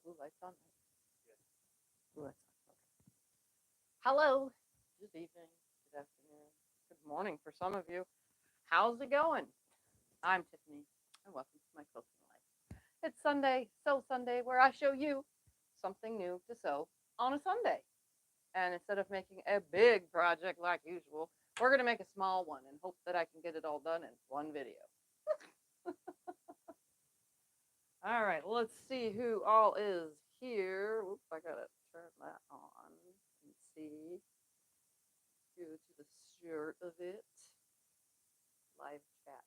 Blue lights on. Blue lights on. Okay. Hello. Good evening. Good afternoon. Good morning for some of you. How's it going? I'm Tiffany, and welcome to my quilting life. It's Sunday, Sew Sunday, where I show you something new to sew on a Sunday. And instead of making a big project like usual, we're going to make a small one and hope that I can get it all done in one video. All right, let's see who all is here. Oops, I got to turn that on and see. Go to the start of it. Live chat.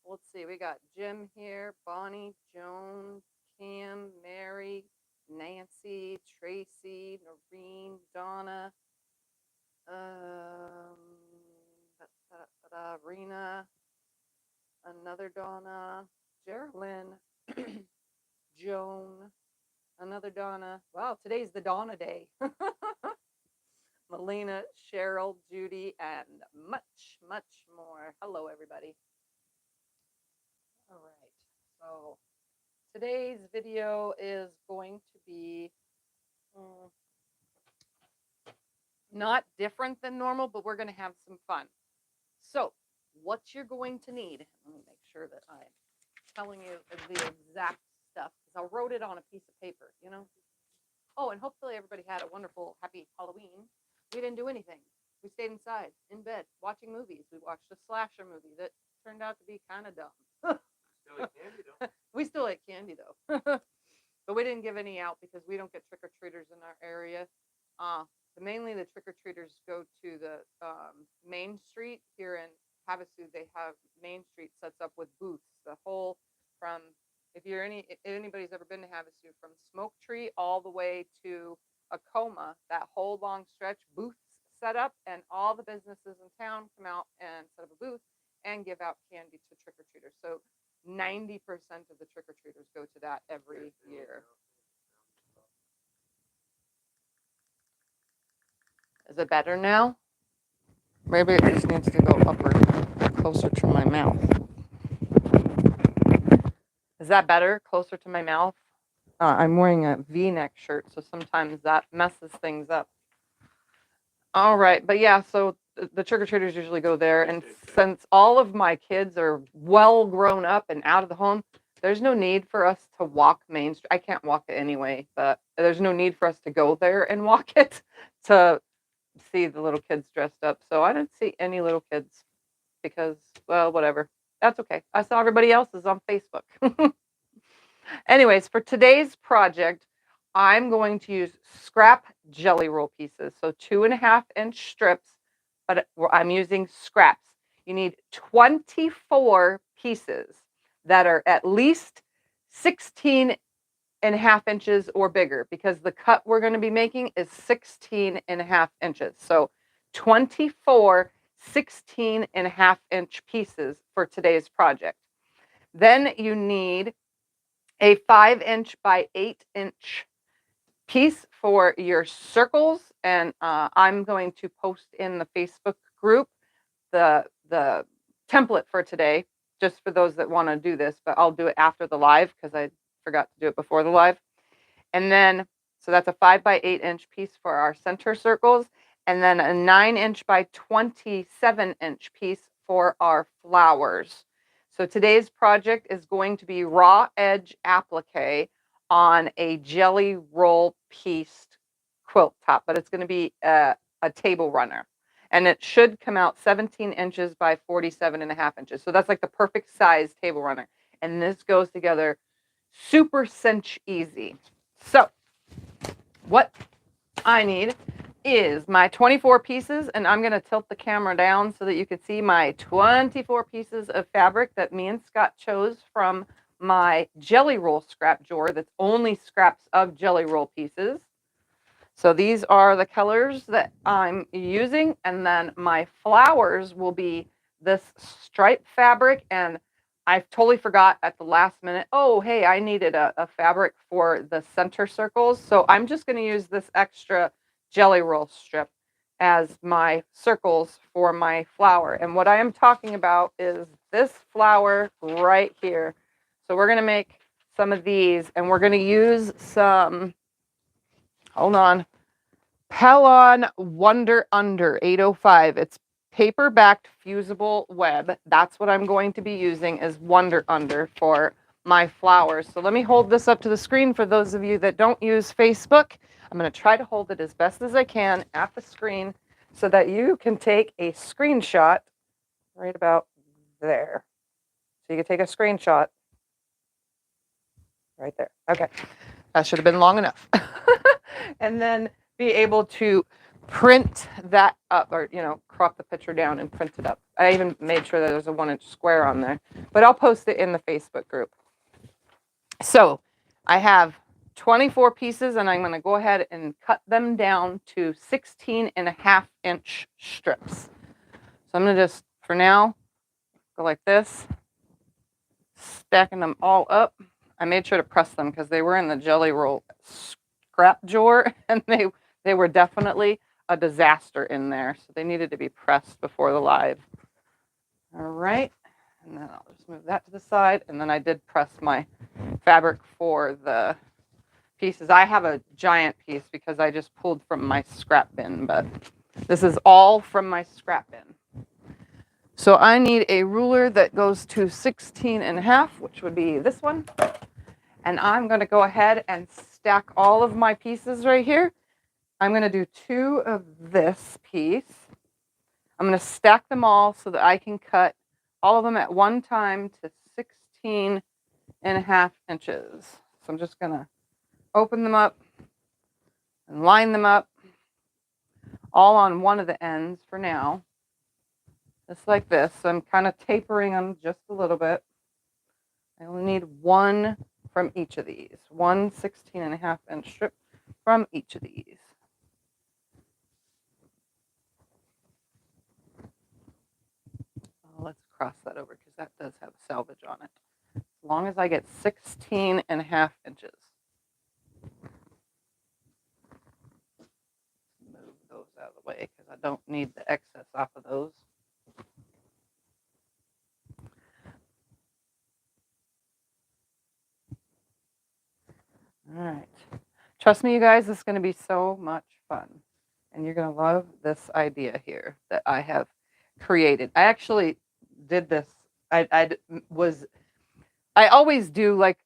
Let's see, we got Jim here, Bonnie, Joan, Cam, Mary, Nancy, Tracy, Noreen, Donna, Rena, another Donna, Geraldine, Joan, another Donna. Wow, today's the Donna day. Melina, Cheryl, Judy, and much, much more. Hello, everybody. All right, so today's video is going to be not different than normal, but we're going to have some fun. So what you're going to need, let me make sure that I'm telling you the exact stuff, because I wrote it on a piece of paper, you know. Oh, and hopefully everybody had a wonderful, happy Halloween. We didn't do anything. We stayed inside, in bed, watching movies. We watched a slasher movie that turned out to be kind of dumb. Still ate candy, though. We still ate candy, though. But we didn't give any out because we don't get trick-or-treaters in our area. Mainly the trick-or-treaters go to the Main Street here in Havasu. They have Main Street sets up with booths. The whole from, if anybody's ever been to Havasu, from Smoke Tree all the way to Acoma, that whole long stretch, booths set up, and all the businesses in town come out and set up a booth and give out candy to trick-or-treaters. So 90% of the trick-or-treaters go to that every year. Is it better now? Maybe it just needs to go upper, closer to my mouth. Is that better? Closer to my mouth? I'm wearing a V-neck shirt, so sometimes that messes things up. All right, but yeah, so the trick-or-treaters usually go there, and since all of my kids are well grown up and out of the home, there's no need for us to walk Main Street. I can't walk it anyway, but there's no need for us to go there and walk it to see the little kids dressed up. So I didn't see any little kids because, well, whatever. That's okay. I saw everybody else's on Facebook. Anyways, for today's project, I'm going to use scrap jelly roll pieces. So 2.5-inch strips, but I'm using scraps. You need 24 pieces that are at least 16.5 inches or bigger, because the cut we're going to be making is 16.5 inches. So 24 16.5-inch pieces for today's project. Then you need a 5-inch by 8-inch piece for your circles, and I'm going to post in the Facebook group the template for today, just for those that want to do this, but I'll do it after the live because I forgot to do it before the live. And then, so that's a 5 by 8-inch piece for our center circles, and then a 9-inch by 27-inch piece for our flowers. So today's project is going to be raw edge applique on a jelly roll pieced quilt top, but it's going to be a table runner. And it should come out 17 inches by 47.5 inches. So that's like the perfect size table runner. And this goes together super cinch easy. So what I need is my 24 pieces, and I'm going to tilt the camera down so that you can see my 24 pieces of fabric that me and Scott chose from my jelly roll scrap drawer that's only scraps of jelly roll pieces. So these are the colors that I'm using, and then my flowers will be this stripe fabric, and I totally forgot at the last minute, oh, hey, I needed a fabric for the center circles, so I'm just going to use this extra jelly roll strip as my circles for my flower. And what I am talking about is this flower right here. So we're going to make some of these, and we're going to use some, hold on, Pellon Wonder Under 805. It's paper-backed fusible web. That's what I'm going to be using as Wonder Under for my flowers. So let me hold this up to the screen for those of you that don't use Facebook. I'm going to try to hold it as best as I can at the screen so that you can take a screenshot right about there. So you can take a screenshot right there. Okay. That should have been long enough. And then be able to print that up, or, you know, crop the picture down and print it up. I even made sure that there's a 1-inch square on there, but I'll post it in the Facebook group. So I have 24 pieces, and I'm going to go ahead and cut them down to 16.5-inch strips. So I'm going to just, for now, go like this, stacking them all up. I made sure to press them because they were in the jelly roll scrap drawer, and they were definitely a disaster in there. So they needed to be pressed before the live. All right. And then I'll just move that to the side. And then I did press my fabric for the pieces. I have a giant piece because I just pulled from my scrap bin, but this is all from my scrap bin. So I need a ruler that goes to 16.5, which would be this one. And I'm going to go ahead and stack all of my pieces right here. I'm going to do 2 of this piece. I'm going to stack them all so that I can cut all of them at one time to 16.5 inches. So I'm just going to open them up and line them up all on one of the ends for now. Just like this. So I'm kind of tapering them just a little bit. I only need one from each of these. One 16.5-inch strip from each of these. Let's cross that over because that does have salvage on it. As long as I get 16.5 inches. Move those out of the way because I don't need the excess off of those. All right. Trust me, you guys, this is going to be so much fun. And you're going to love this idea here that I have created. I actually did this. I always do like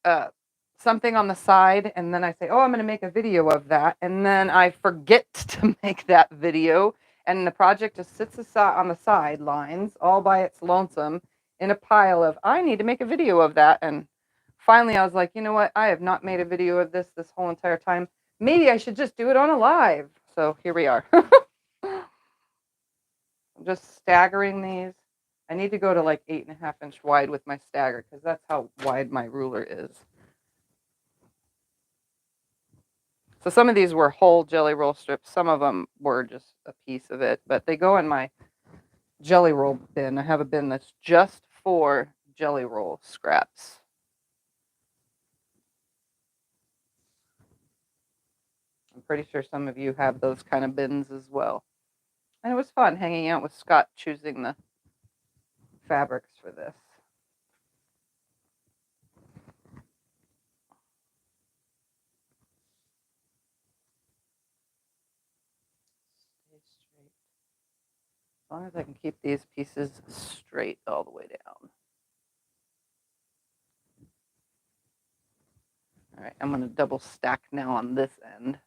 something on the side, and then I say, oh, I'm going to make a video of that. And then I forget to make that video. And the project just sits aside on the sidelines all by its lonesome in a pile of, I need to make a video of that. And finally, I was like, you know what? I have not made a video of this whole entire time. Maybe I should just do it on a live. So here we are. I'm just staggering these. I need to go to like 8.5-inch wide with my stagger because that's how wide my ruler is. So some of these were whole jelly roll strips. Some of them were just a piece of it, but they go in my jelly roll bin. I have a bin that's just for jelly roll scraps. I'm pretty sure some of you have those kind of bins as well. And it was fun hanging out with Scott choosing the fabrics for this. Stay straight. As long as I can keep these pieces straight all the way down. All right, I'm going to double stack now on this end.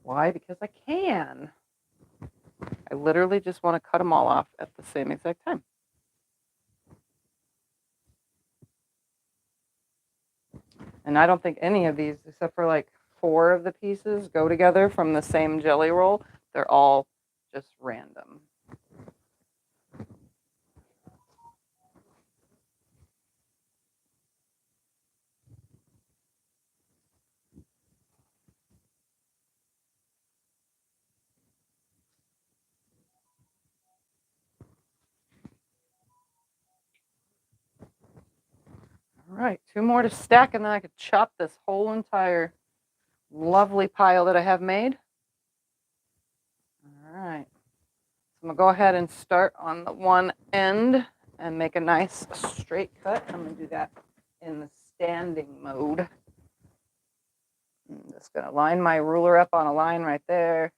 Why? Because I can. I literally just want to cut them all off at the same exact time. And I don't think any of these, except for like 4 of the pieces, go together from the same jelly roll. They're all just random. All right, 2 more to stack, and then I could chop this whole entire lovely pile that I have made. All right, so I'm gonna go ahead and start on the one end and make a nice straight cut. I'm going to do that in the standing mode. I'm just going to line my ruler up on a line right there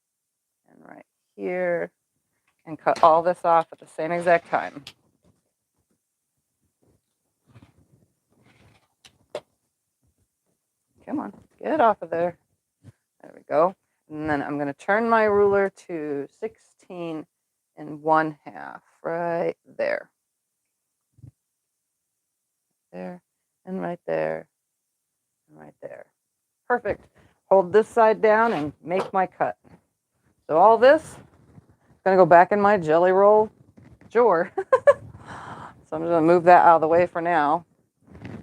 and right here and cut all this off at the same exact time. Come on, get it off of there. There we go. And then I'm going to turn my ruler to 16 1/2 right there. There and right there and right there. Perfect. Hold this side down and make my cut. So all this is going to go back in my jelly roll drawer. So I'm just going to move that out of the way for now.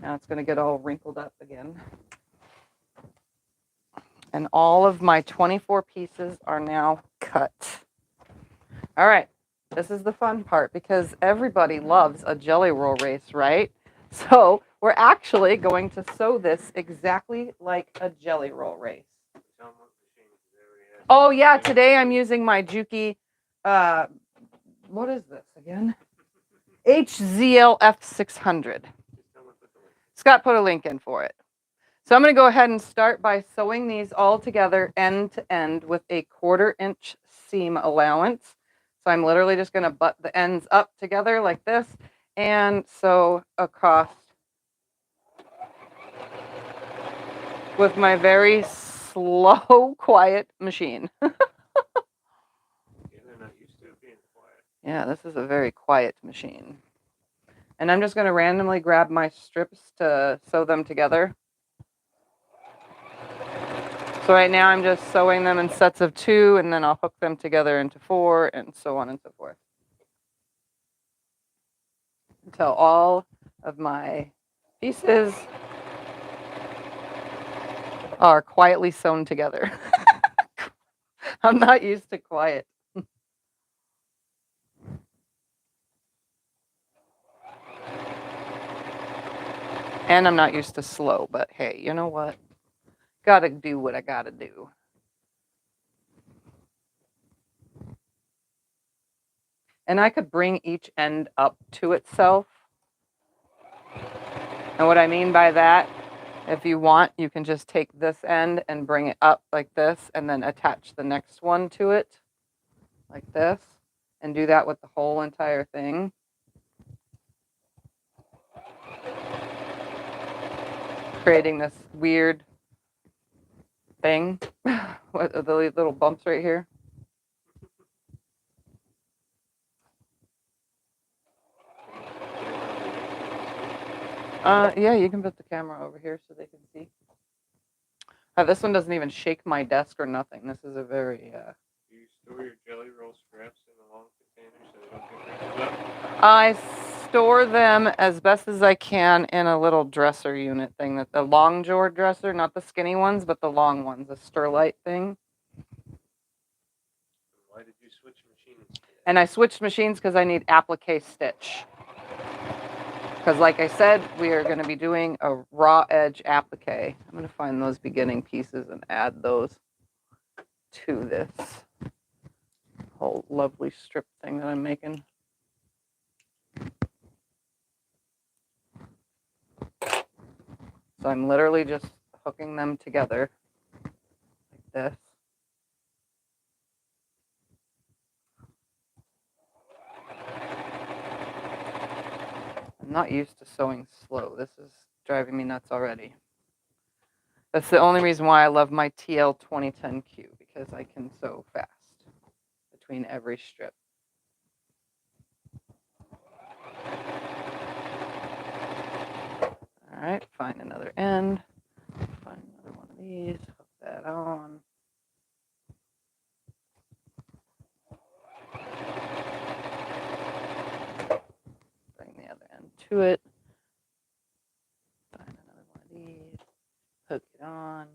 Now it's going to get all wrinkled up again. And all of my 24 pieces are now cut. All right, this is the fun part because everybody loves a jelly roll race, right? So we're actually going to sew this exactly like a jelly roll race. Oh yeah, today I'm using my Juki, what is this again? HZLF 600. Scott put a link in for it. So I'm going to go ahead and start by sewing these all together end to end with a 1/4 inch seam allowance. So I'm literally just going to butt the ends up together like this and sew across with my very slow, quiet machine. Yeah, this is a very quiet machine. And I'm just going to randomly grab my strips to sew them together. So right now I'm just sewing them in sets of 2 and then I'll hook them together into 4 and so on and so forth. Until all of my pieces are quietly sewn together. I'm not used to quiet. And I'm not used to slow, but hey, you know what? Gotta do what I gotta do. And I could bring each end up to itself. And what I mean by that, if you want, you can just take this end and bring it up like this and then attach the next one to it like this and do that with the whole entire thing. Creating this weird thing with the little bumps right here. Yeah, you can put the camera over here so they can see. This one doesn't even shake my desk or nothing. This is a very... Do you store your jelly roll scraps in a long container so they don't get wrinkled up? I store them as best as I can in a little dresser unit thing. The long drawer dresser, not the skinny ones, but the long ones, the Sterlite thing. Why did you switch machines? And I switched machines because I need applique stitch. Because like I said, we are going to be doing a raw edge applique. I'm going to find those beginning pieces and add those to this whole lovely strip thing that I'm making. So I'm literally just hooking them together like this. I'm not used to sewing slow. This is driving me nuts already. That's the only reason why I love my TL 2010Q, because I can sew fast between every strip. All right, find another end. Find another one of these, hook that on. Bring the other end to it. Find another one of these, hook it on.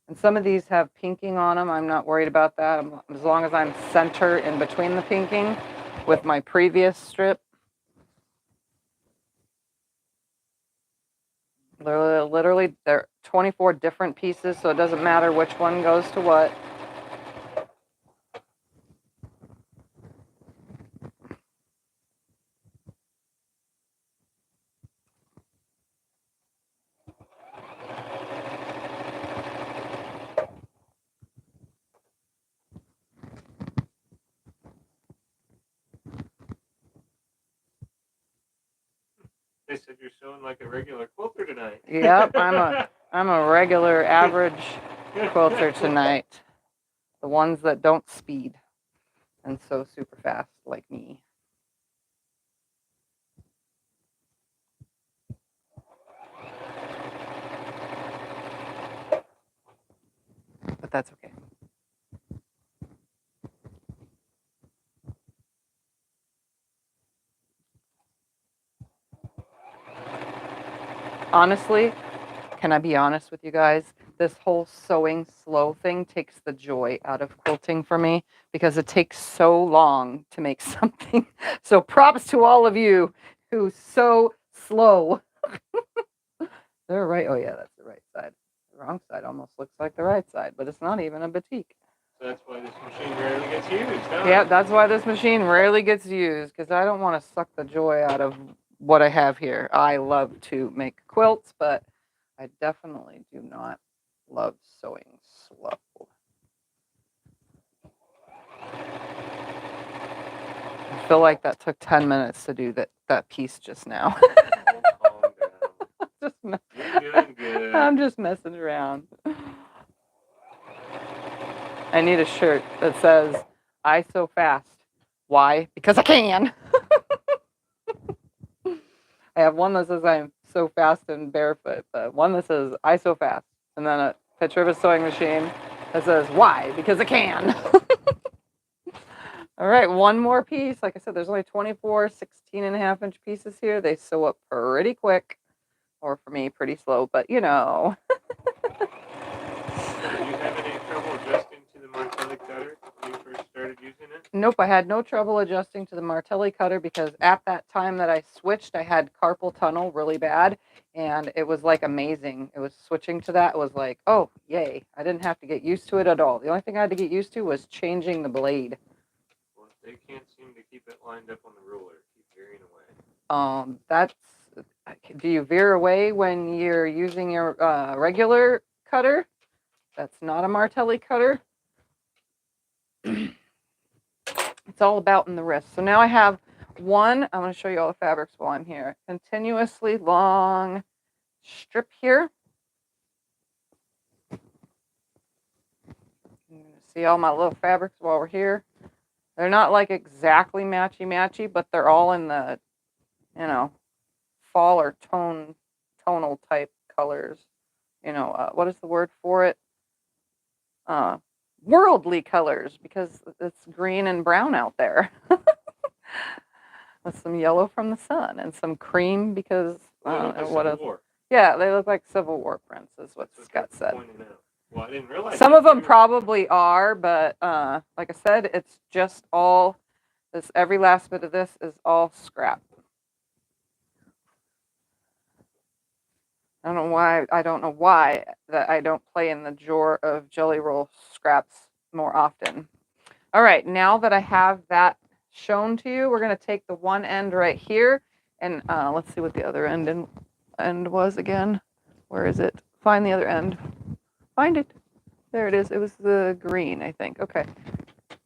And some of these have pinking on them. I'm not worried about that, as long as I'm center in between the pinking with my previous strip. Literally, they're 24 different pieces, so it doesn't matter which one goes to what. They said you're sewing like a regular quilter tonight. Yep, I'm a regular average quilter tonight. The ones that don't speed and sew super fast like me. But that's okay. Honestly, can I be honest with you guys? This whole sewing slow thing takes the joy out of quilting for me because it takes so long to make something. So props to all of you who sew slow. They're right. Oh yeah, that's the right side. The wrong side almost looks like the right side, but it's not even a batik. So that's why this machine rarely gets used, huh? Yeah, that's why this machine rarely gets used because I don't want to suck the joy out of what I have here. I love to make quilts, but I definitely do not love sewing slow. I feel like that took 10 minutes to do that piece just now. Oh, calm down. You're doing good. I'm just messing around. I need a shirt that says, I sew fast. Why? Because I can. I have one that says I'm so fast and barefoot, but one that says I sew fast. And then a picture of a sewing machine that says, why? Because I can. All right, one more piece. Like I said, there's only 24 16.5-inch pieces here. They sew up pretty quick, or for me, pretty slow, but you know. Did you have any trouble adjusting to the Martelli cutter when you first started using it? Nope, I had no trouble adjusting to the Martelli cutter because at that time that I switched, I had carpal tunnel really bad, and it was like amazing. It was switching to that. It was like, oh, yay. I didn't have to get used to it at all. The only thing I had to get used to was changing the blade. Well, they can't seem to keep it lined up on the ruler. Keep veering away. Do you veer away when you're using your regular cutter? That's not a Martelli cutter. It's all about in the wrist. So now I have one, I'm going to show you all the fabrics while I'm here. Continuously long strip here. You're going to see all my little fabrics while we're here. They're not like exactly matchy-matchy, but they're all in the, you know, fall or tonal type colors. You know, what is the word for it? Worldly colors, because it's green and brown out there. With some yellow from the sun and some cream because I don't know what else. War. Yeah, they look like Civil War prints, is what Scott said. Well, I didn't realize some of them probably are, but like I said, it's just all this. Every last bit of this is all scrap. I don't know why that I don't play in the drawer of Jelly Roll scraps more often. All right, now that I have that shown to you, we're going to take the one end right here, and let's see what the other end was again. Where is it? Find the other end. Find it. There it is. It was the green, I think. Okay.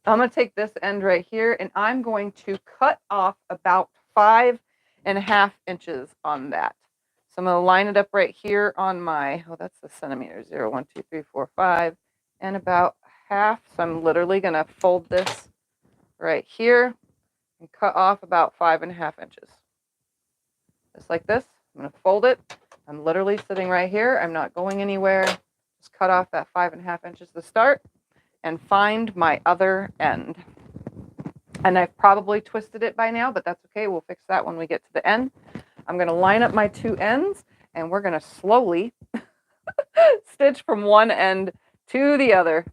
I'm going to take this end right here, and I'm going to cut off about 5.5 inches on that. So I'm going to line it up right here on my, oh, that's the centimeters. 0, 1, 2, 3, 4, 5, and about half. So I'm literally going to fold this right here and cut off about 5.5 inches. Just like this. I'm going to fold it. I'm literally sitting right here. I'm not going anywhere. Just cut off that 5.5 inches to start and find my other end. And I've probably twisted it by now, but that's okay. We'll fix that when we get to the end. I'm going to line up my two ends, and we're going to slowly stitch from one end to the other,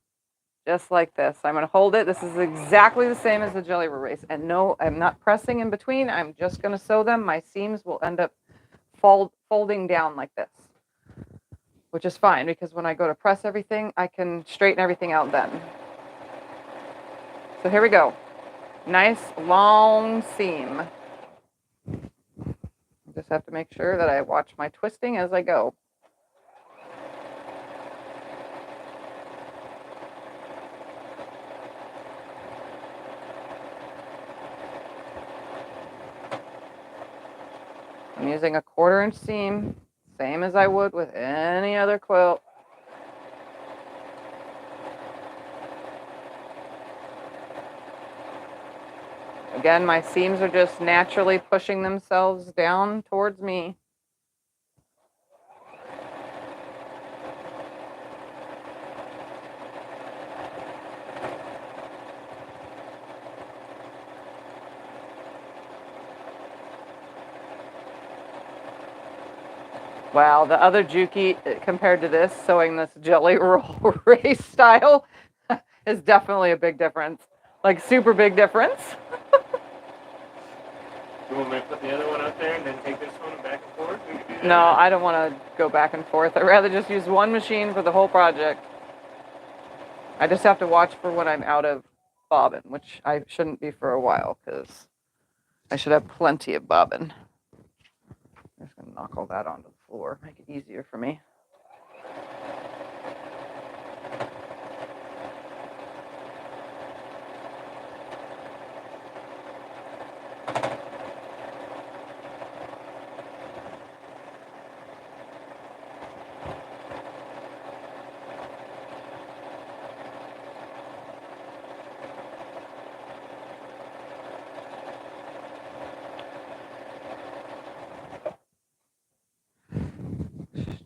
just like this. I'm going to hold it. This is exactly the same as the Jelly Roll race. And no, I'm not pressing in between. I'm just going to sew them. My seams will end up folding down like this, which is fine because when I go to press everything, I can straighten everything out then. So here we go. Nice long seam. Just have to make sure that I watch my twisting as I go. I'm using a 1/4 inch seam, same as I would with any other quilt. Again, my seams are just naturally pushing themselves down towards me. Wow, the other Juki compared to this, sewing this jelly roll race style, is definitely a big difference. Like, super big difference. You want me to put the other one up there and then take this one back and forth? We can do that. No, I don't want to go back and forth. I'd rather just use one machine for the whole project. I just have to watch for when I'm out of bobbin, which I shouldn't be for a while because I should have plenty of bobbin. I'm just going to knock all that onto the floor, make it easier for me.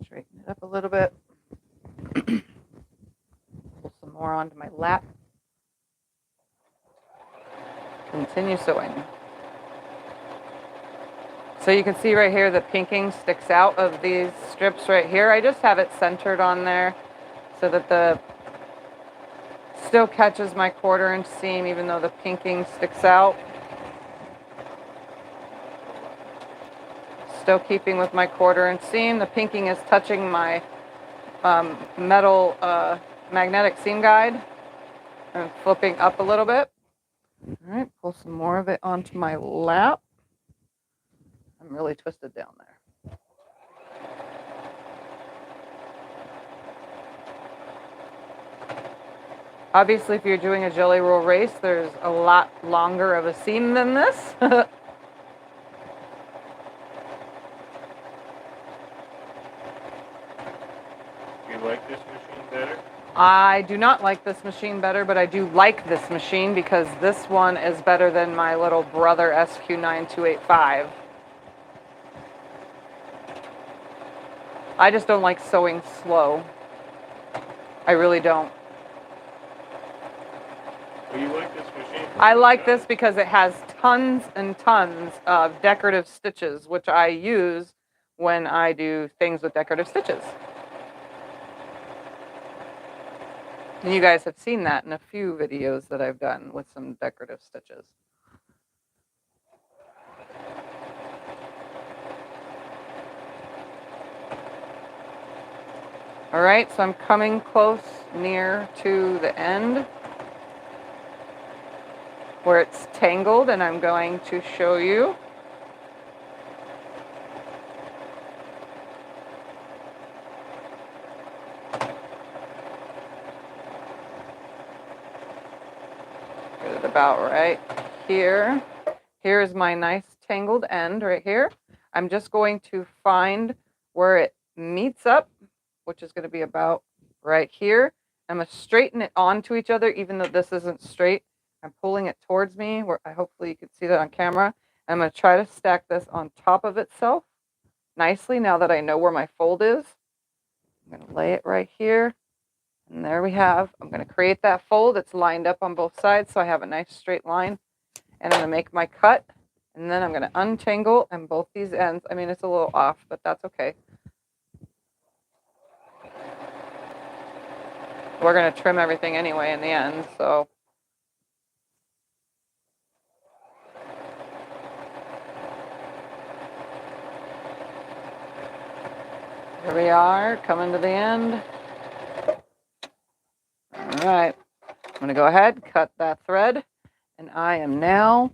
Straighten it up a little bit. Pull some more onto my lap. Continue sewing. So you can see right here the pinking sticks out of these strips right here. I just have it centered on there so that the still catches my 1/4 inch seam even though the pinking sticks out. Still keeping with my 1/4 inch seam. The pinking is touching my metal magnetic seam guide and flipping up a little bit. All right, pull some more of it onto my lap. I'm really twisted down there. Obviously, if you're doing a jelly roll race, there's a lot longer of a seam than this. You like this machine better? I do not like this machine better, but I do like this machine because this one is better than my little brother SQ9285. I just don't like sewing slow. I really don't. Well, you like this machine? I like this because it has tons and tons of decorative stitches, which I use when I do things with decorative stitches. And you guys have seen that in a few videos that I've done with some decorative stitches. All right, so I'm coming close near to the end where it's tangled, and I'm going to show you. Get it about right here. Here is my nice tangled end right here. I'm just going to find where it meets up, which is going to be about right here. I'm going to straighten it onto each other, even though this isn't straight. I'm pulling it towards me, where hopefully you can see that on camera. I'm going to try to stack this on top of itself nicely now that I know where my fold is. I'm going to lay it right here. And there we have, I'm going to create that fold. It's lined up on both sides, so I have a nice straight line. And I'm going to make my cut. And then I'm going to untangle and both these ends. I mean, it's a little off, but that's okay. We're going to trim everything anyway in the end, so. Here we are, coming to the end. All right, I'm going to go ahead, cut that thread, and I am now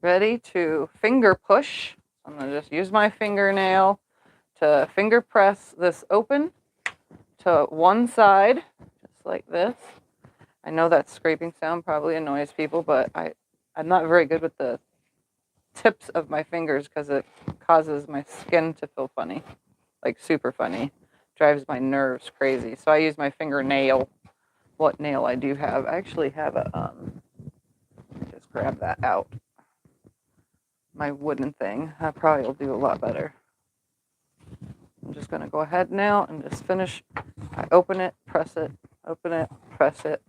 ready to finger push. I'm going to just use my fingernail to finger press this open to one side, just like this. I know that scraping sound probably annoys people, but I'm not very good with the tips of my fingers because it causes my skin to feel funny, like super funny. Drives my nerves crazy. So I use my fingernail. What nail I do have? I actually have a just grab that out. My wooden thing. That probably will do a lot better. I'm just going to go ahead now and just finish. I open it, press it, open it, press it.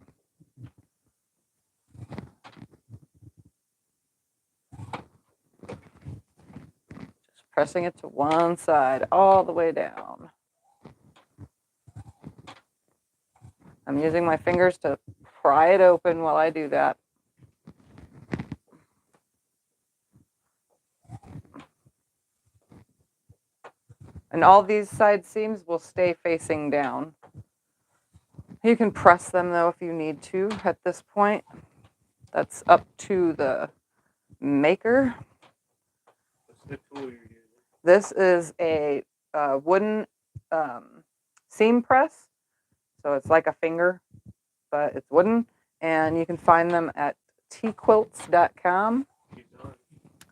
Just pressing it to one side all the way down. I'm using my fingers to pry it open while I do that. And all these side seams will stay facing down. You can press them though if you need to at this point. That's up to the maker. What's the tool you're using? This is a wooden seam press. So it's like a finger, but it's wooden. And you can find them at tquilts.com. He's on.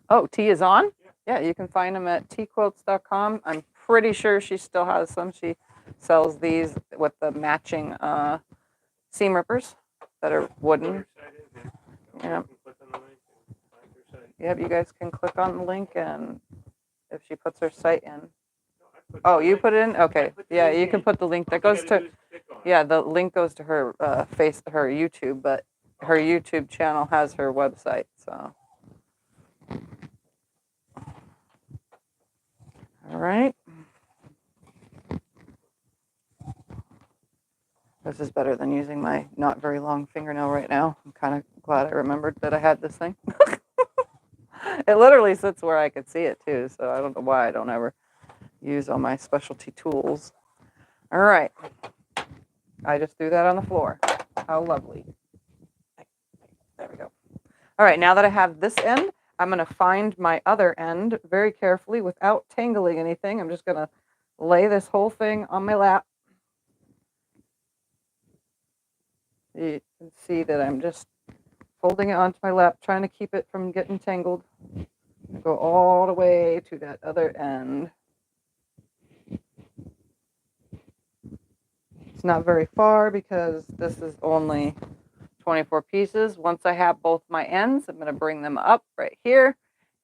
Oh, T is on? Yeah. Yeah, you can find them at tquilts.com. I'm pretty sure she still has some. She sells these with the matching seam rippers that are wooden. Yeah. Yep, you guys can click on the link, and if she puts her site in. Oh, you put it in? Okay. Yeah, you can put the link. That goes to, yeah, the link goes to her her YouTube, but her YouTube channel has her website, so. All right. This is better than using my not very long fingernail right now. I'm kind of glad I remembered that I had this thing. It literally sits where I could see it too, so I don't know why I don't ever use all my specialty tools. All right. I just threw that on the floor. How lovely. There we go. All right, now that I have this end, I'm going to find my other end very carefully without tangling anything. I'm just going to lay this whole thing on my lap. You can see that I'm just folding it onto my lap, trying to keep it from getting tangled. Go all the way to that other end. It's not very far because this is only 24 pieces. Once I have both my ends, I'm going to bring them up right here,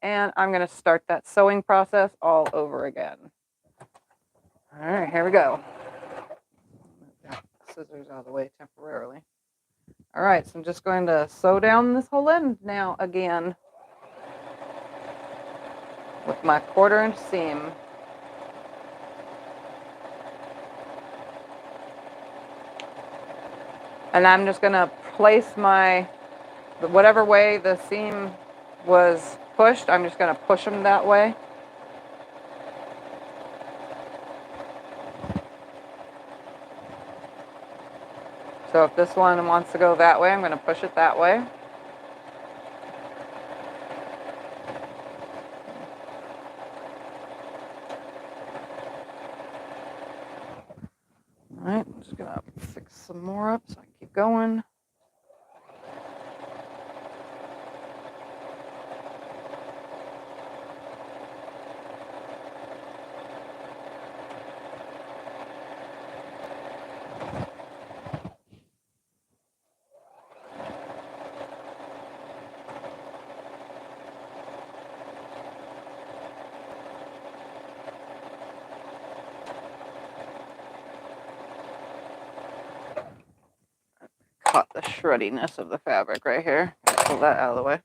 and I'm going to start that sewing process all over again. All right, here we go. Move that scissors out of the way temporarily. All right, so I'm just going to sew down this whole end now again with my 1/4 inch seam. And I'm just going to place whatever way the seam was pushed, I'm just going to push them that way. So if this one wants to go that way, I'm going to push it that way. All right, I'm just going to fix some more up so I can keep going. Caught the shreddiness of the fabric right here. Pull that out of the way.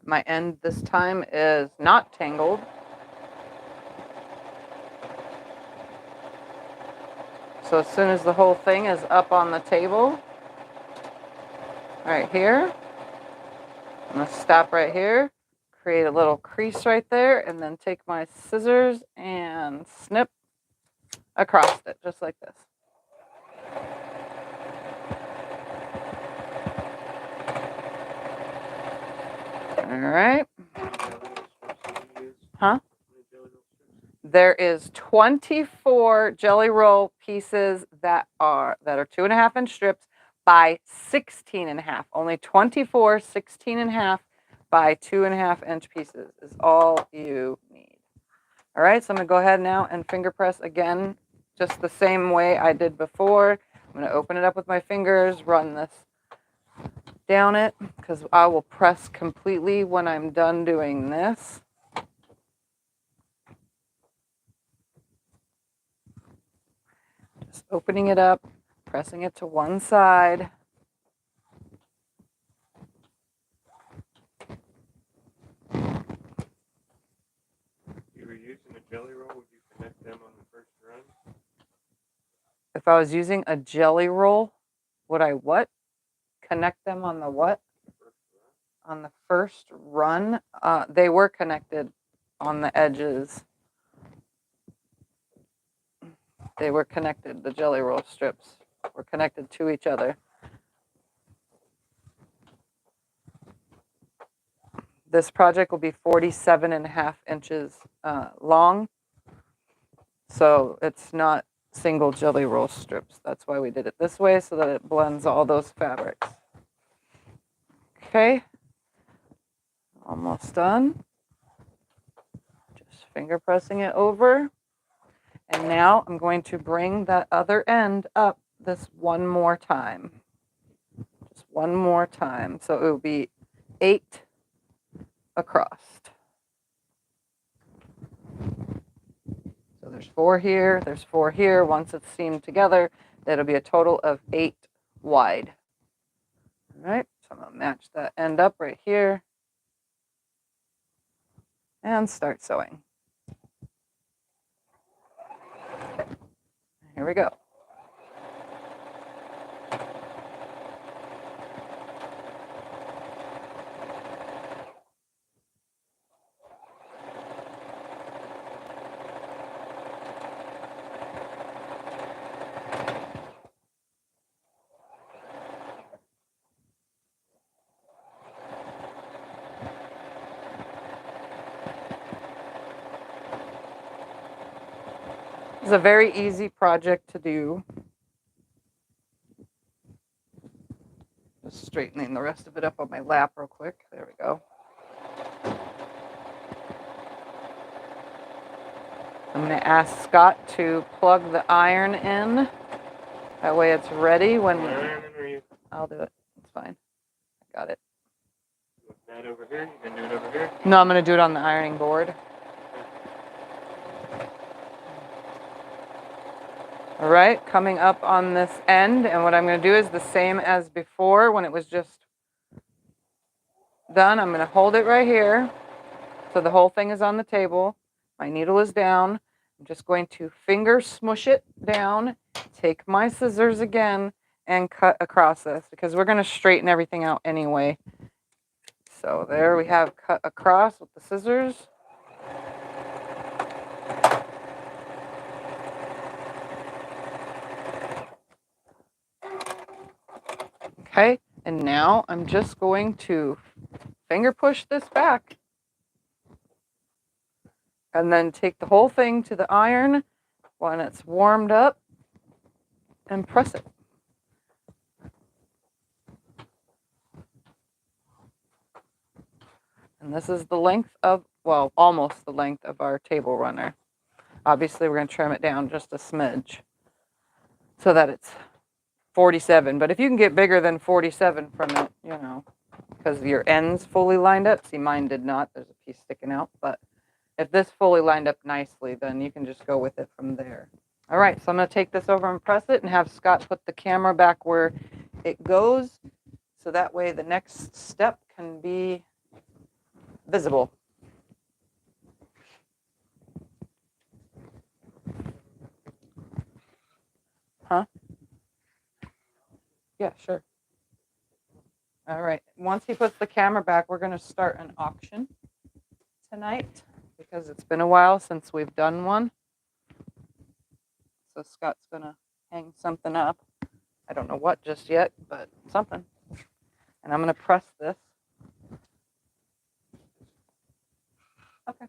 My end this time is not tangled. So as soon as the whole thing is up on the table, right here, I'm going to stop right here, create a little crease right there, and then take my scissors and snip across it, just like this. All right. Huh? There is 24 jelly roll pieces that are 2.5-inch strips by 16.5. Only 24 16.5 by 2.5-inch pieces is all you need. All right, so I'm gonna go ahead now and finger press again, just the same way I did before. I'm gonna open it up with my fingers, run this down it, because I will press completely when I'm done doing this. Just opening it up, pressing it to one side. You were using a jelly roll, would you connect them on the first run? If I was using a jelly roll, would I what? Connect them on the what? On the first run? They were connected on the edges. They were connected. The jelly roll strips were connected to each other. This project will be 47.5 inches long. So it's not single jelly roll strips. That's why we did it this way, so that it blends all those fabrics. Okay, almost done. Just finger pressing it over. And now I'm going to bring that other end up this one more time. Just one more time. So it will be 8 across. So there's 4 here, there's 4 here. Once it's seamed together, that'll be a total of 8 wide. All right, so I'm gonna match that end up right here and start sewing. Here we go. It's a very easy project to do. Just straightening the rest of it up on my lap real quick. There we go. I'm going to ask Scott to plug the iron in. That way it's ready when... I'll do it. It's fine. I got it. That over here? You can do it over here? No, I'm going to do it on the ironing board. All right, coming up on this end, and what I'm going to do is the same as before when it was just done. I'm going to hold it right here so the whole thing is on the table. My needle is down. I'm just going to finger smush it down, take my scissors again, and cut across this because we're going to straighten everything out anyway. So there we have cut across with the scissors. Okay, and now I'm just going to finger push this back and then take the whole thing to the iron when it's warmed up and press it. And this is the length of, well, almost the length of our table runner. Obviously, we're going to trim it down just a smidge so that it's 47. But if you can get bigger than 47 from it, you know, because your end's fully lined up. See, mine did not. There's a piece sticking out. But if this fully lined up nicely, then you can just go with it from there. All right, so I'm going to take this over and press it and have Scott put the camera back where it goes. So that way the next step can be visible. Huh? Yeah, sure. All right. Once he puts the camera back, we're going to start an auction tonight because it's been a while since we've done one. So Scott's going to hang something up. I don't know what just yet, but something. And I'm going to press this. Okay.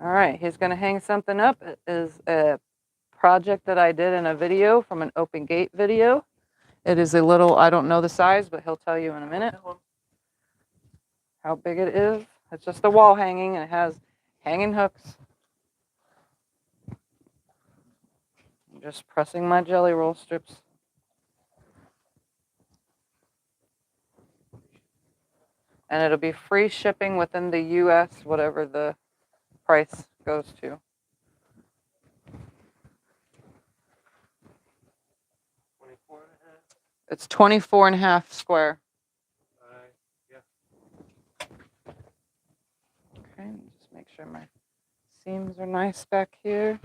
All right. He's going to hang something up. It is a project that I did in a video from an open gate video. It is a little, I don't know the size, but he'll tell you in a minute how big it is. It's just a wall hanging and it has hanging hooks. I'm just pressing my jelly roll strips. And it'll be free shipping within the US, whatever the price goes to. 24 and a half. It's 24 and a half square. Yeah. Okay, just make sure my seams are nice back here.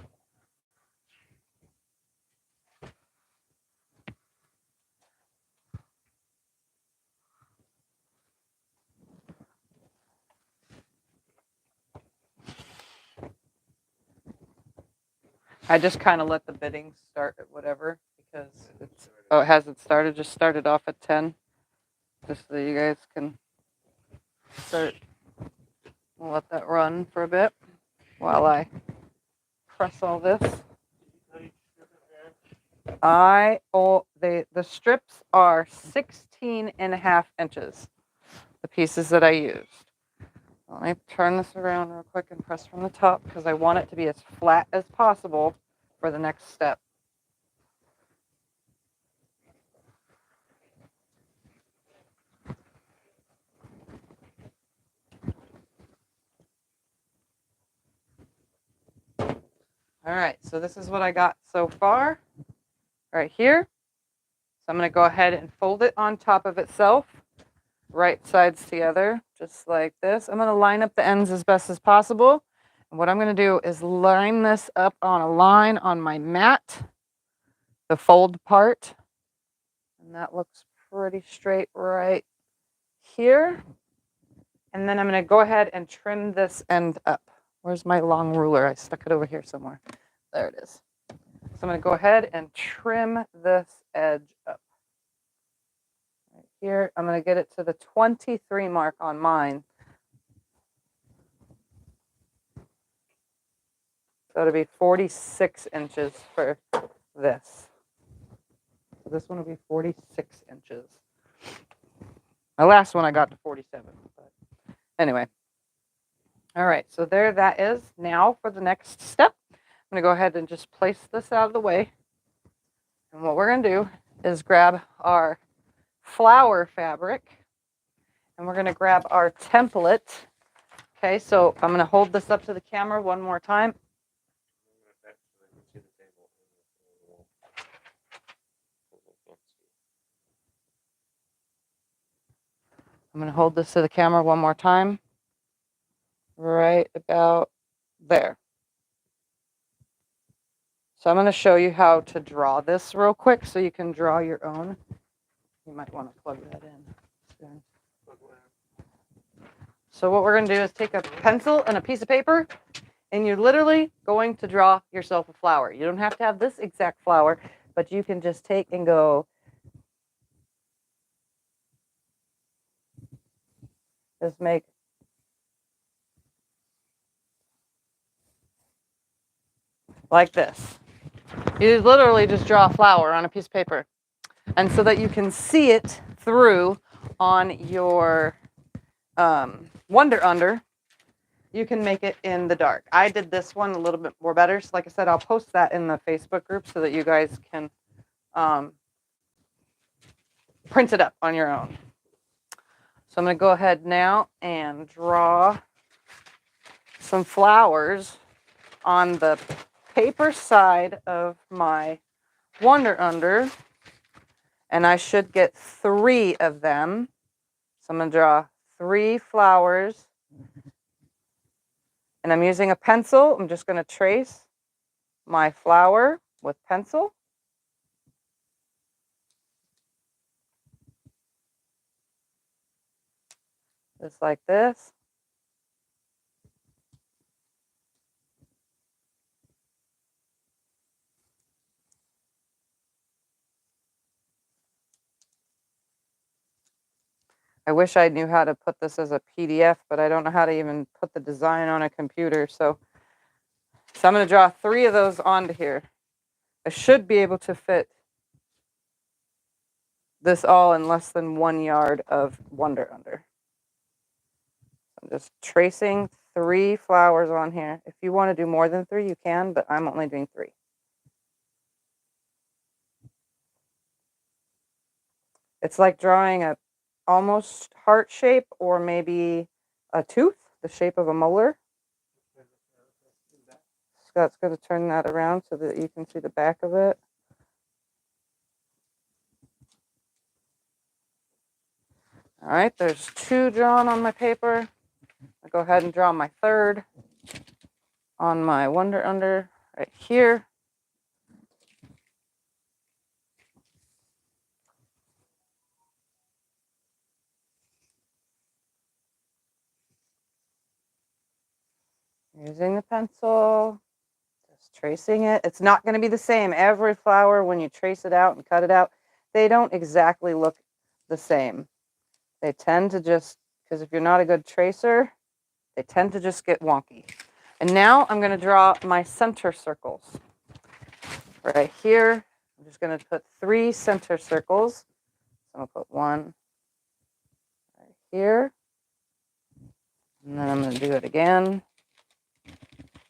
I just kind of let the bidding start at whatever because it's, oh, it hasn't started, just started off at 10. Just so you guys can start. We'll let that run for a bit while I press all this. The strips are 16 and a half inches, the pieces that I used. Let me turn this around real quick and press from the top because I want it to be as flat as possible for the next step. All right, so this is what I got so far right here. So I'm going to go ahead and fold it on top of itself, right sides together, just like this. I'm going to line up the ends as best as possible. And what I'm going to do is line this up on a line on my mat, the fold part. And that looks pretty straight right here. And then I'm going to go ahead and trim this end up. Where's my long ruler? I stuck it over here somewhere. There it is. So I'm going to go ahead and trim this edge up. Right here, I'm going to get it to the 23 mark on mine. So it'll be 46 inches for this. So this one will be 46 inches. My last one I got to 47. But anyway. All right, so there that is. Now for the next step, I'm going to go ahead and just place this out of the way. And what we're going to do is grab our flower fabric and we're going to grab our template. Okay, so I'm going to hold this up to the camera one more time. I'm going to hold this to the camera one more time. Right about there. So I'm going to show you how to draw this real quick so you can draw your own. You might want to plug that in soon. So what we're going to do is take a pencil and a piece of paper, and you're literally going to draw yourself a flower. You don't have to have this exact flower, but you can just take and go, just make like this. You literally just draw a flower on a piece of paper. And so that you can see it through on your Wonder Under, you can make it in the dark. I did this one a little bit more better. So like I said, I'll post that in the Facebook group so that you guys can print it up on your own. So I'm going to go ahead now and draw some flowers on the paper side of my Wonder Under. And I should get 3 of them. So I'm going to draw 3 flowers. And I'm using a pencil. I'm just going to trace my flower with pencil. just like this. I wish I knew how to put this as a PDF, but I don't know how to even put the design on a computer. So I'm going to draw 3 of those onto here. I should be able to fit this all in less than 1 yard of Wonder Under. I'm just tracing 3 flowers on here. If you want to do more than 3, you can, but I'm only doing 3. It's like drawing a almost heart shape or maybe a tooth, the shape of a molar. Scott's going to turn that around so that you can see the back of it. All right, there's 2 drawn on my paper. I'll go ahead and draw my 3rd on my Wonder Under right here. Using the pencil, just tracing it. It's not going to be the same. Every flower, when you trace it out and cut it out, they don't exactly look the same. They tend to just, because if you're not a good tracer, they tend to just get wonky. And now I'm going to draw my center circles. Right here, I'm just going to put 3 center circles. So I'm going to put 1 right here. And then I'm going to do it again.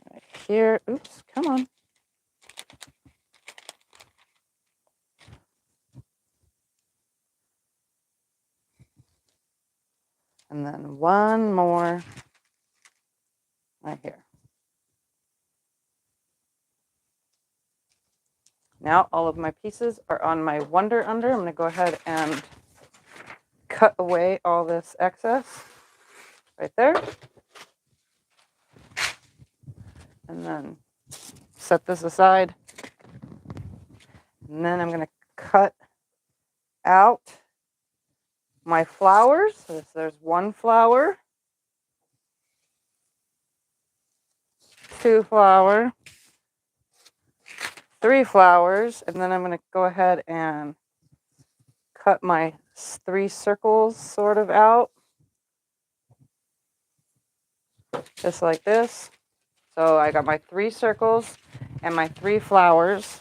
Right here. Oops, come on. And then 1 more right here. Now all of my pieces are on my Wonder Under. I'm going to go ahead and cut away all this excess right there. And then set this aside. And then I'm going to cut out my flowers. So there's 1 flower, 2 flower, 3 flowers, and then I'm going to go ahead and cut my 3 circles sort of out, just like this. So I got my 3 circles and my 3 flowers.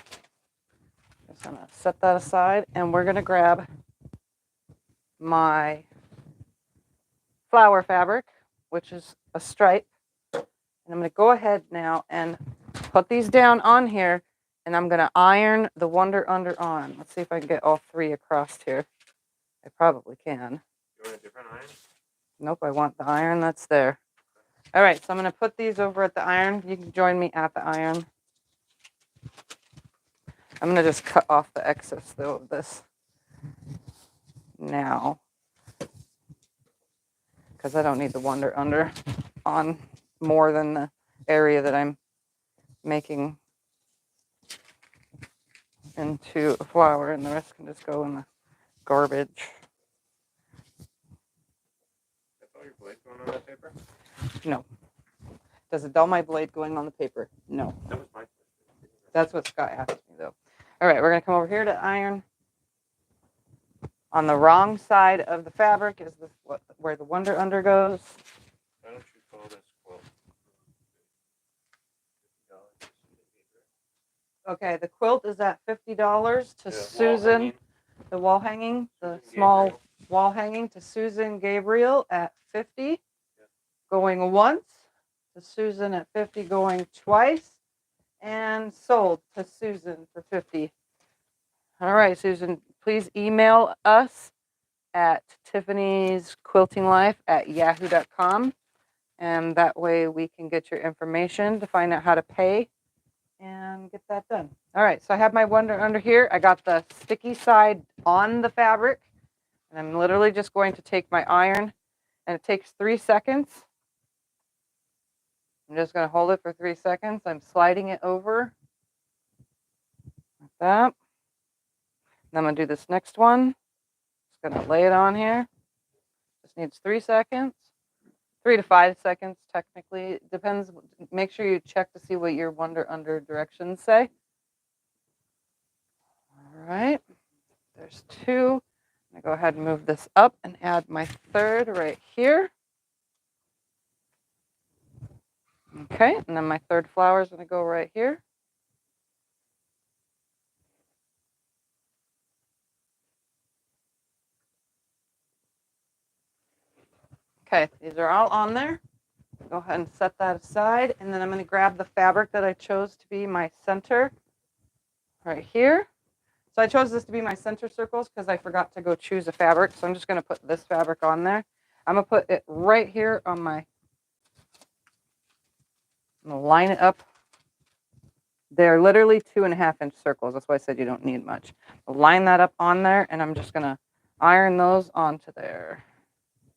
Just going to set that aside, and we're going to grab my flower fabric, which is a stripe, and I'm going to go ahead now and put these down on here, and I'm going to iron the Wonder Under on. Let's see if I can get all 3 across here. I probably can. You want a different iron? Nope, I want the iron that's there. All right, so I'm going to put these over at the iron. You can join me at the iron. I'm going to just cut off the excess, though, of this now, because I don't need the Wonder Under on more than the area that I'm making into a flower, and the rest can just go in the garbage. That's all your blade going on that paper? No. Does it dull my blade going on the paper? No. That was my question. That's what Scott asked me, though. All right, we're going to come over here to iron. On the wrong side of the fabric is where the Wonder Under goes. Why don't you call this quilt? $50. Okay, the quilt is at $50 to The Susan. wall hanging. The wall hanging, the Susan small Gabriel. wall hanging to Susan Gabriel at 50. Yeah. Going once to Susan at 50, going twice, and sold to Susan for 50. All right, Susan, please email us at Tiffany's Quilting Life at yahoo.com, and that way we can get your information to find out how to pay and get that done. All right, so I have my Wonder Under here. I got the sticky side on the fabric, and I'm literally just going to take my iron, and it takes 3 seconds. I'm just going to hold it for 3 seconds. I'm sliding it over like that. And I'm going to do this next one. Just going to lay it on here. Just needs 3 seconds. 3 to 5 seconds, technically. Depends. Make sure you check to see what your under directions say. All right. There's 2. I'm going to go ahead and move this up and add my 3rd right here. Okay, and then my 3rd flower is going to go right here. Okay, these are all on there. Go ahead and set that aside, and then I'm going to grab the fabric that I chose to be my center right here. So I chose this to be my center circles because I forgot to go choose a fabric, so I'm just going to put this fabric on there. I'm going to put it right here on my, I'm going to line it up. They're literally 2.5-inch circles. That's why I said you don't need much. I'll line that up on there, and I'm just going to iron those onto there.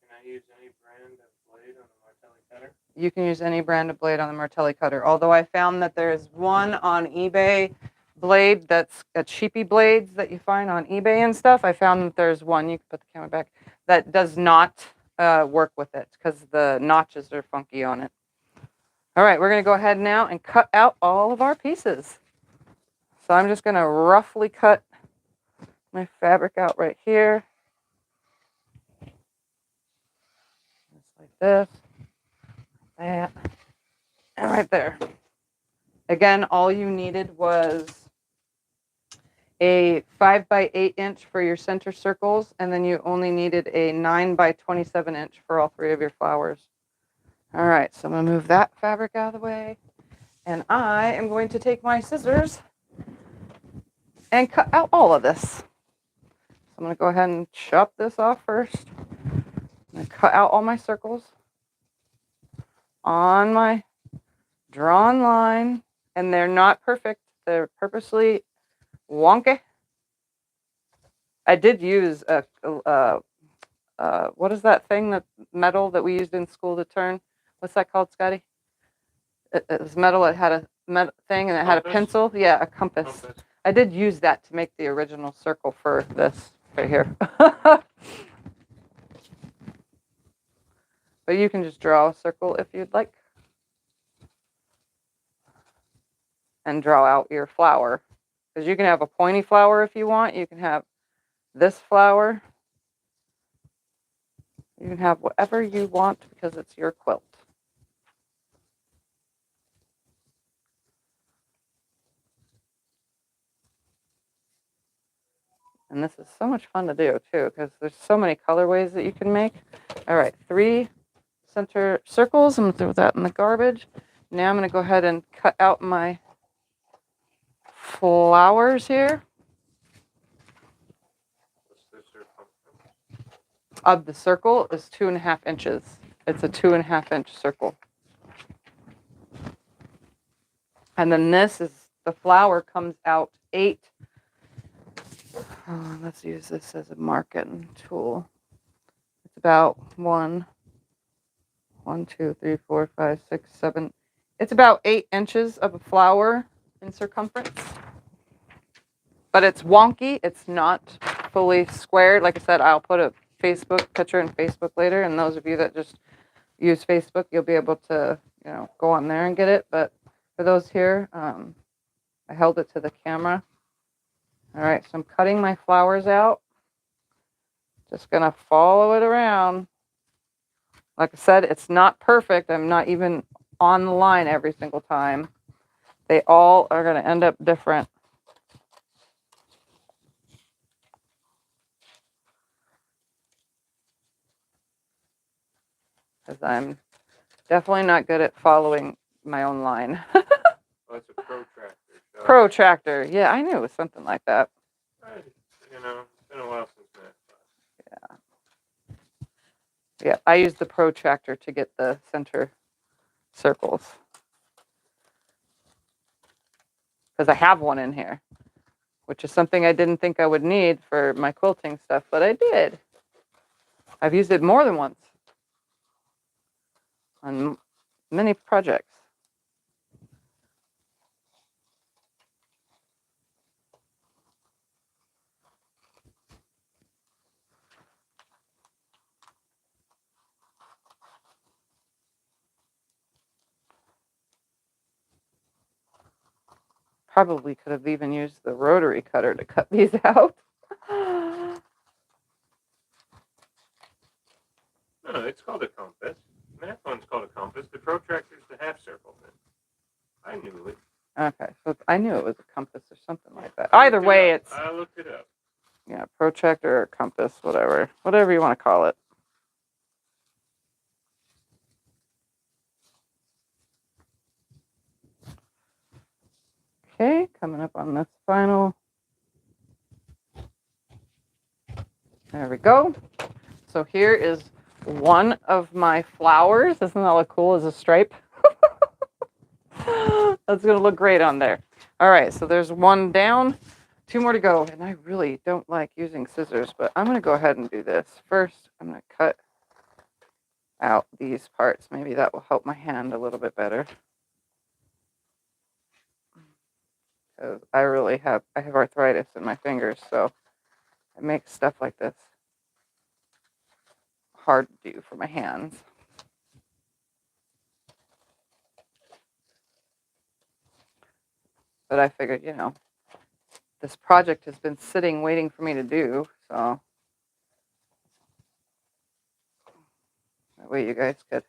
Can I use any brand of blade on the Martelli cutter? You can use any brand of blade on the Martelli cutter. Although I found that there's one on eBay blade that's a cheapy blades that you find on eBay and stuff. I found that there's one, you can put the camera back, that does not work with it because the notches are funky on it. All right, we're going to go ahead now and cut out all of our pieces. So I'm just going to roughly cut my fabric out right here. Just like this, that, and right there. Again, all you needed was a 5 by 8 inch for your center circles, and then you only needed a 9 by 27 inch for all 3 of your flowers. All right, so I'm going to move that fabric out of the way, and I am going to take my scissors and cut out all of this. So I'm going to go ahead and chop this off first. I'm going to cut out all my circles on my drawn line, and they're not perfect. They're purposely wonky. I did use what is that thing, that metal that we used in school to turn? What's that called, Scotty? It was metal. It had a metal thing and it had a pencil. Yeah, a compass. I did use that to make the original circle for this right here. But you can just draw a circle if you'd like. And draw out your flower. Because you can have a pointy flower if you want. You can have this flower. You can have whatever you want because it's your quilt. And this is so much fun to do too because there's so many colorways that you can make. All right, 3 center circles. I'm going to throw that in the garbage. Now I'm going to go ahead and cut out my flowers here. Of the circle is 2.5 inches. It's a 2.5-inch circle. And then this is, the flower comes out 8. Let's use this as a marking tool. It's about 1, 2, 3, 4, 5, 6, 7. It's about 8 inches of a flower in circumference. But it's wonky. It's not fully squared. Like I said, I'll put a Facebook picture in Facebook later. And those of you that just use Facebook, you'll be able to, go on there and get it. But for those here, I held it to the camera. All right, so I'm cutting my flowers out. Just going to follow it around. Like I said, it's not perfect. I'm not even on the line every single time. They all are going to end up different. Because I'm definitely not good at following my own line. Oh, it's a protractor. So Protractor. Yeah, I knew it was something like that. it's been a while since that. Yeah, I use the protractor to get the center circles. Because I have one in here, which is something I didn't think I would need for my quilting stuff, but I did. I've used it more than once on many projects. probably could have even used the rotary cutter to cut these out. No, it's called a compass. Math one's called a compass. The protractor's the half circle thing. I knew it. Okay, so I knew it was a compass or something like that. Either way, it's I looked it up. yeah, protractor or compass, whatever you want to call it. Okay, coming up on this final. There we go. So here is one of my flowers. Doesn't that look cool as a stripe? That's going to look great on there. All right, so there's one down, 2 more to go. And I really don't like using scissors, but I'm going to go ahead and do this. First, I'm going to cut out these parts. Maybe that will help my hand a little bit better. Because I have arthritis in my fingers, so it makes stuff like this hard to do for my hands. But I figured, this project has been sitting waiting for me to do, so that way you guys could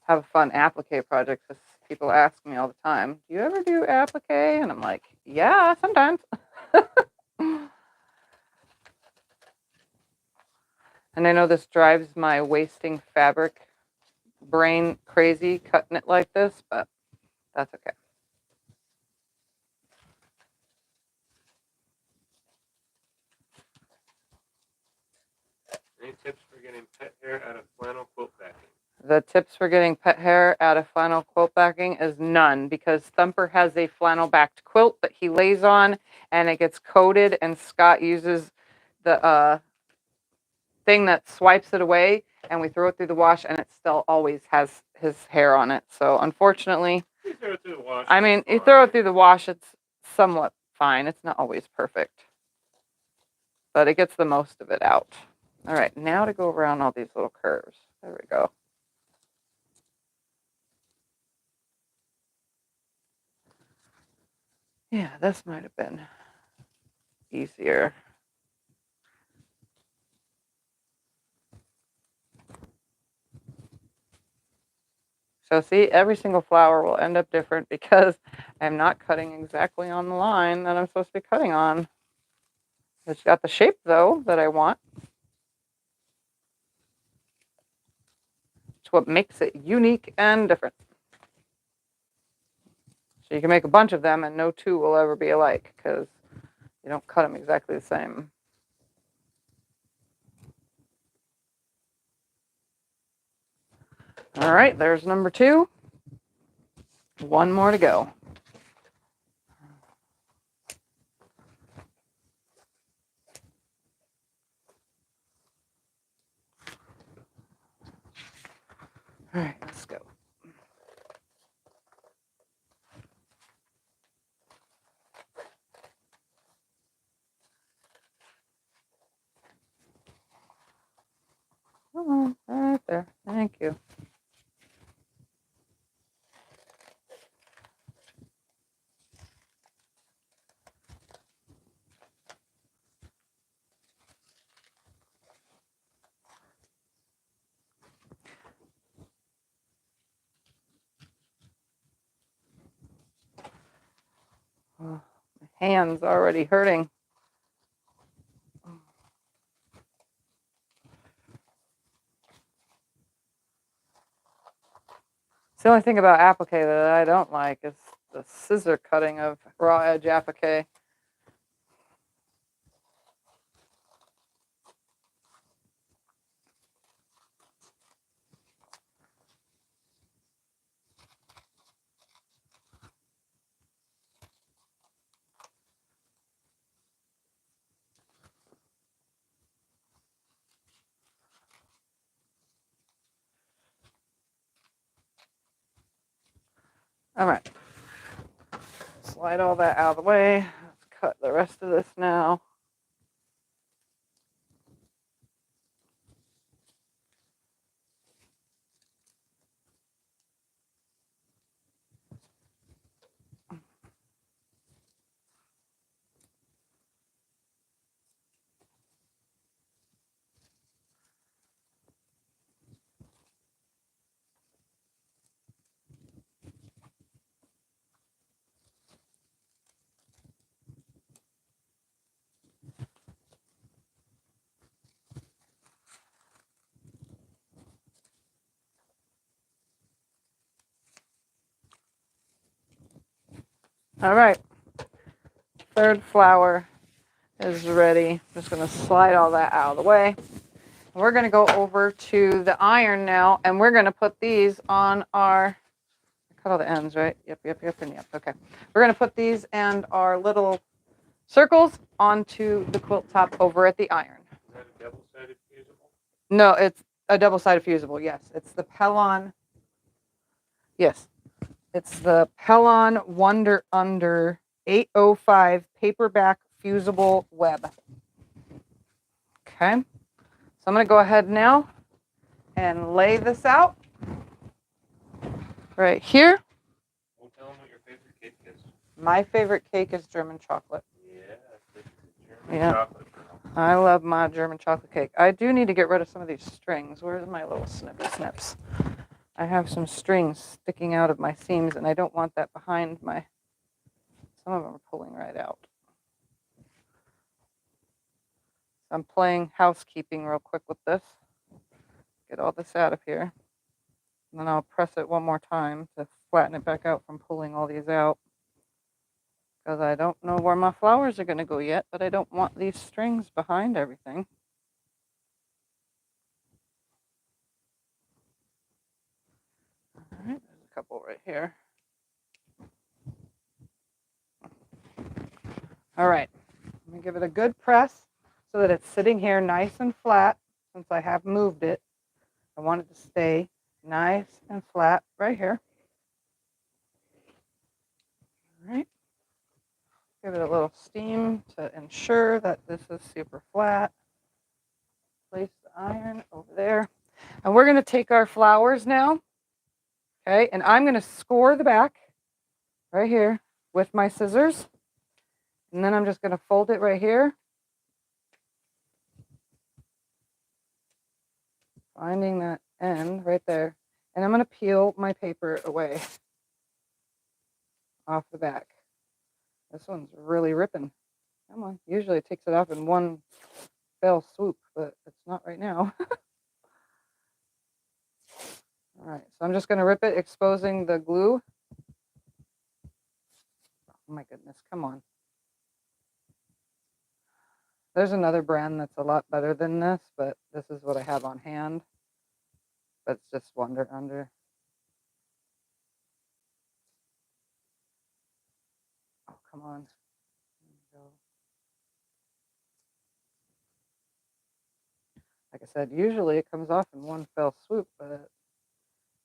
have a fun applique project, because people ask me all the time, do you ever do applique? And I'm like, yeah, sometimes. And I know this drives my wasting fabric brain crazy cutting it like this, but that's okay. Any tips for getting pet hair out of flannel quilt backing? The tips for getting pet hair out of flannel quilt backing is none, because Thumper has a flannel backed quilt that he lays on and it gets coated, and Scott uses the thing that swipes it away, and we throw it through the wash and it still always has his hair on it. So unfortunately, You throw it through the wash. I mean, you throw it through the wash, it's somewhat fine. It's not always perfect, but it gets the most of it out. All right, now to go around all these little curves. There we go. Yeah, this might have been easier. So see, every single flower will end up different because I'm not cutting exactly on the line that I'm supposed to be cutting on. It's got the shape, though, that I want. It's what makes it unique and different. So you can make a bunch of them and no two will ever be alike because you don't cut them exactly the same. All right, there's number 2. 1 more to go. All right, let's go. Come on, right there. Thank you. Oh, my hand's already hurting. It's the only thing about applique that I don't like is the scissor cutting of raw edge applique. All right. Slide all that out of the way. Let's cut the rest of this now. All right. Third flower is ready. Just going to slide all that out of the way. We're going to go over to the iron now, and we're going to put these on our, cut all the ends, right? Yep, and yep. Okay. We're going to put these and our little circles onto the quilt top over at the iron. Is that a double-sided fusible? No, it's a double-sided fusible, yes. It's the Pellon, yes. It's the Pellon Wonder Under 805 paperback fusible web. Okay. So I'm going to go ahead now and lay this out right here. Well, tell them what your favorite cake is. My favorite cake is German chocolate. Yeah, this is German chocolate girl. I love my German chocolate cake. I do need to get rid of some of these strings. Where's my little snips? I have some strings sticking out of my seams, and I don't want that behind my, some of them are pulling right out. I'm playing housekeeping real quick with this. Get all this out of here. And then I'll press it one more time to flatten it back out from pulling all these out. Because I don't know where my flowers are going to go yet, but I don't want these strings behind everything. All right, there's a couple right here. All right, I'm going to give it a good press so that it's sitting here nice and flat. Since I have moved it, I want it to stay nice and flat right here. All right. Give it a little steam to ensure that this is super flat. Place the iron over there. And we're going to take our flowers now. Okay, and I'm going to score the back right here with my scissors. And then I'm just going to fold it right here. Finding that end right there. And I'm going to peel my paper away off the back. This one's really ripping. Come on. Usually it takes it off in one fell swoop, but it's not right now. All right, so I'm just going to rip it, exposing the glue. Oh my goodness, come on. There's another brand that's a lot better than this, but this is what I have on hand. But it's just Wonder Under. Oh, come on. There we go. Like I said, usually it comes off in one fell swoop, but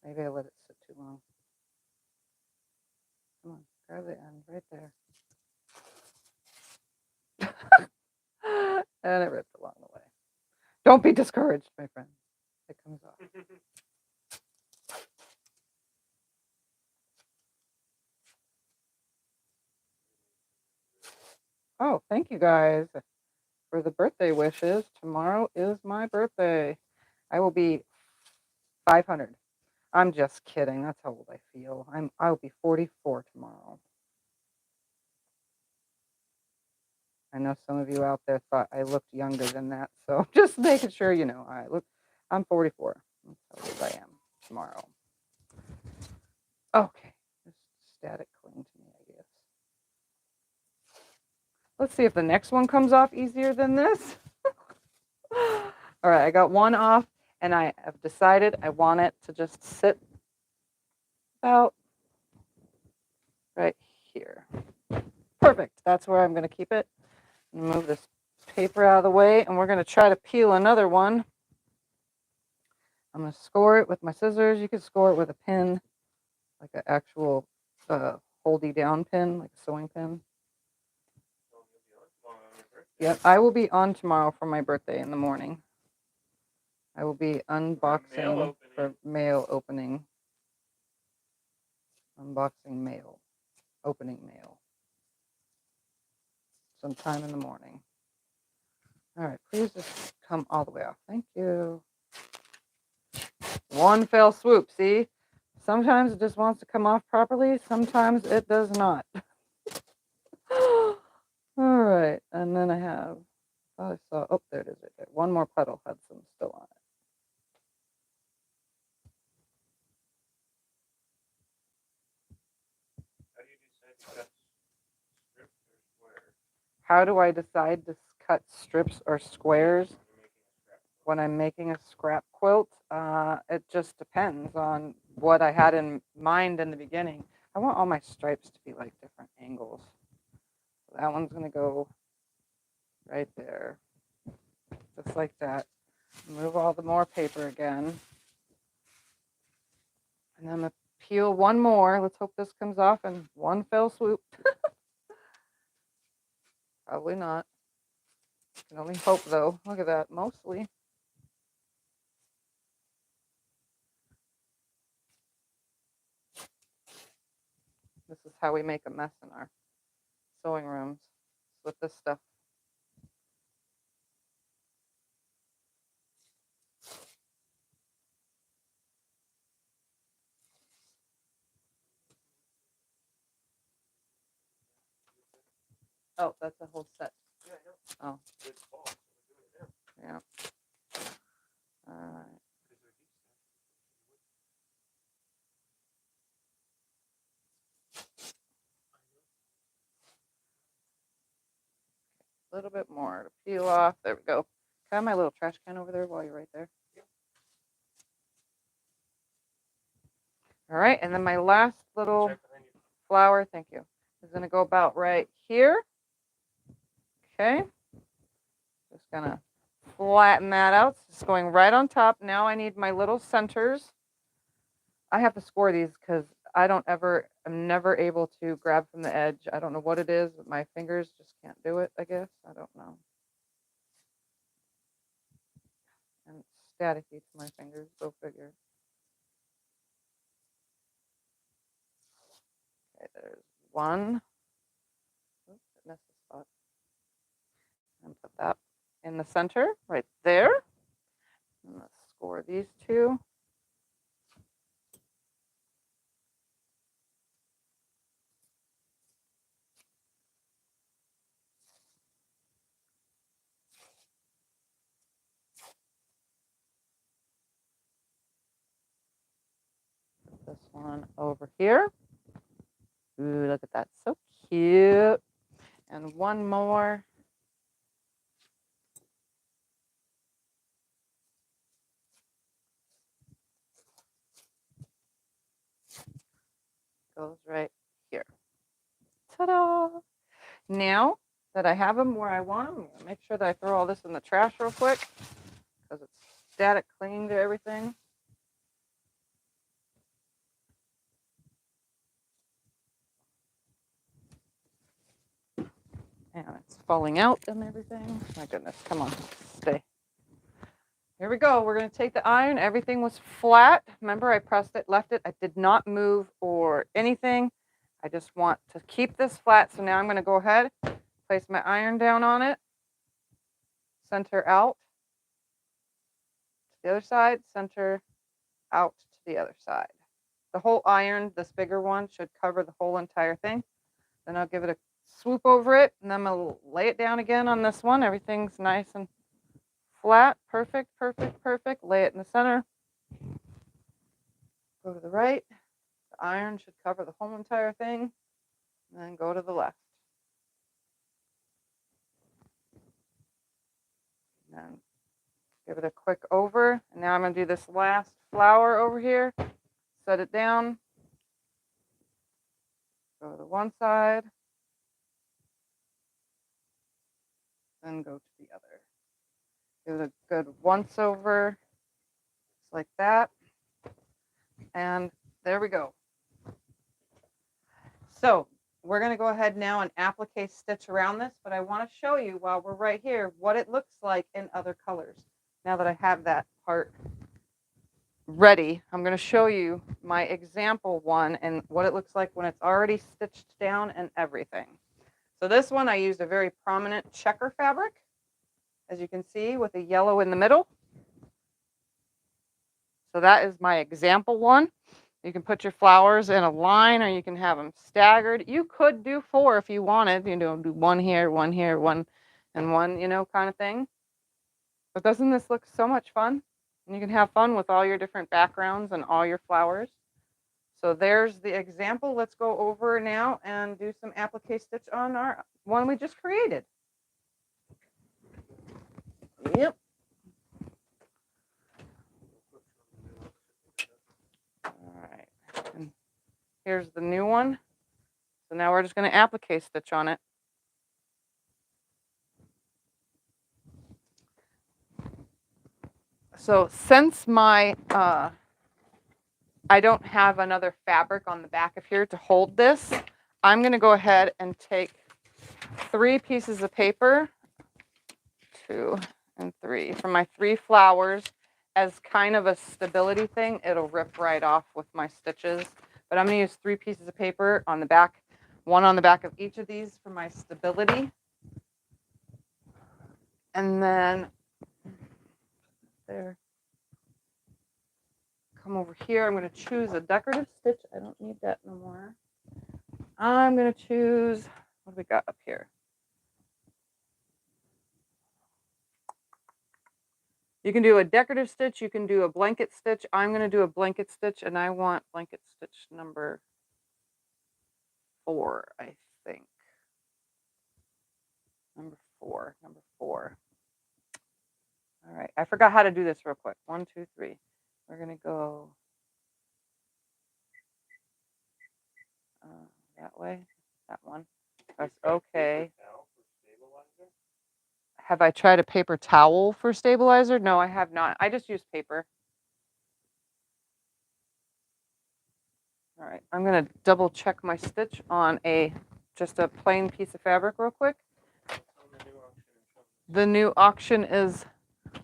maybe I let it sit too long. Come on, grab the end right there. And it ripped along the way. Don't be discouraged, my friend. It comes off. Oh, thank you guys for the birthday wishes. Tomorrow is my birthday. I will be 500. I'm just kidding. That's how old I feel. I'll be 44 tomorrow. I know some of you out there thought I looked younger than that, so just making sure you know. I'm 44. That's how old I am tomorrow. Okay, just static cling to me, I guess. Let's see if the next one comes off easier than this. All right, I got one off, and I have decided I want it to just sit about right here. Perfect. That's where I'm going to keep it. Move this paper out of the way, and we're going to try to peel another one. I'm going to score it with my scissors. You can score it with a pin, like an actual holdy down pin, like a sewing pin. Yep, I will be on tomorrow for my birthday in the morning. I will be unboxing for mail opening. Unboxing mail. Opening mail. Sometime in the morning. All right, please just come all the way off. Thank you. One fell swoop, see? Sometimes it just wants to come off properly. Sometimes it does not. All right, and then I have, oh, I saw, oh, there it is right there. One more petal had some still on it. How do you decide to cut How do I decide to cut strips or squares when I'm making a scrap quilt? It just depends on what I had in mind in the beginning. I want all my stripes to be like different angles. So that one's going to go right there, just like that. Move all the more paper again. And then I'm going to peel one more. Let's hope this comes off in one fell swoop. Probably not. I can only hope though. Look at that, mostly. This is how we make a mess in our sewing rooms with this stuff. Oh, that's a whole set. Yeah, I know. Oh. It's fall, so we're doing it now. Yeah. All right. A little bit more to peel off. There we go. Can I have my little trash can over there while you're right there? Yep. All right, and then my last little Right behind you. flower, thank you, is going to go about right here. Okay. Just going to flatten that out. It's going right on top. Now I need my little centers. I have to score these because I'm never able to grab from the edge. I don't know what it is, but my fingers just can't do it, I guess. I don't know. And it's staticky to my fingers, go figure. Okay, there's one. Oops, I missed a spot. And put that in the center right there. And let's score these two. Put this one over here. Ooh, look at that. So cute. And one more. Goes right here. Ta-da! Now that I have them where I want them, I'm going to make sure that I throw all this in the trash real quick because it's static clinging to everything. And it's falling out and everything. My goodness, come on, stay. Here we go. We're going to take the iron. Everything was flat. Remember, I pressed it, left it. I did not move or anything. I just want to keep this flat. So now I'm going to go ahead, place my iron down on it, center out to the other side, center out to the other side. The whole iron, this bigger one, should cover the whole entire thing. Then I'll give it a swoop over it, and then I'll lay it down again on this one. Everything's nice and flat. Perfect, perfect, perfect. Lay it in the center. Go to the right. The iron should cover the whole entire thing. And then go to the left. And then give it a quick over. And now I'm going to do this last flower over here. Set it down. Go to one side. Then go to the other. Give it a good once over. Just like that. And there we go. So we're going to go ahead now and applique stitch around this, but I want to show you while we're right here what it looks like in other colors. Now that I have that part ready, I'm going to show you my example one and what it looks like when it's already stitched down and everything. So this one I used a very prominent checker fabric, as you can see, with a yellow in the middle. So that is my example one. You can put your flowers in a line, or you can have them staggered. You could do 4 if you wanted, do one here, one, and one, kind of thing. But doesn't this look so much fun? And you can have fun with all your different backgrounds and all your flowers. So there's the example. Let's go over now and do some applique stitch on our one we just created. Yep. All right. And here's the new one. So now we're just going to applique stitch on it. So since my I don't have another fabric on the back of here to hold this, I'm going to go ahead and take 3 pieces of paper, 2 and 3, from my 3 flowers as kind of a stability thing. It'll rip right off with my stitches, but I'm going to use 3 pieces of paper on the back, one on the back of each of these for my stability. And then there, come over here. I'm going to choose a decorative stitch. I don't need that no more. I'm going to choose, what do we got up here? You can do a decorative stitch. You can do a blanket stitch. I'm going to do a blanket stitch, and I want blanket stitch number 4, I think. Number 4. All right. I forgot how to do this real quick. 1, 2, 3. We're going to go that way. That one. That's okay. Have I tried a paper towel for stabilizer? No, I have not. I just use paper. All right, I'm going to double check my stitch on just a plain piece of fabric real quick. The new auction is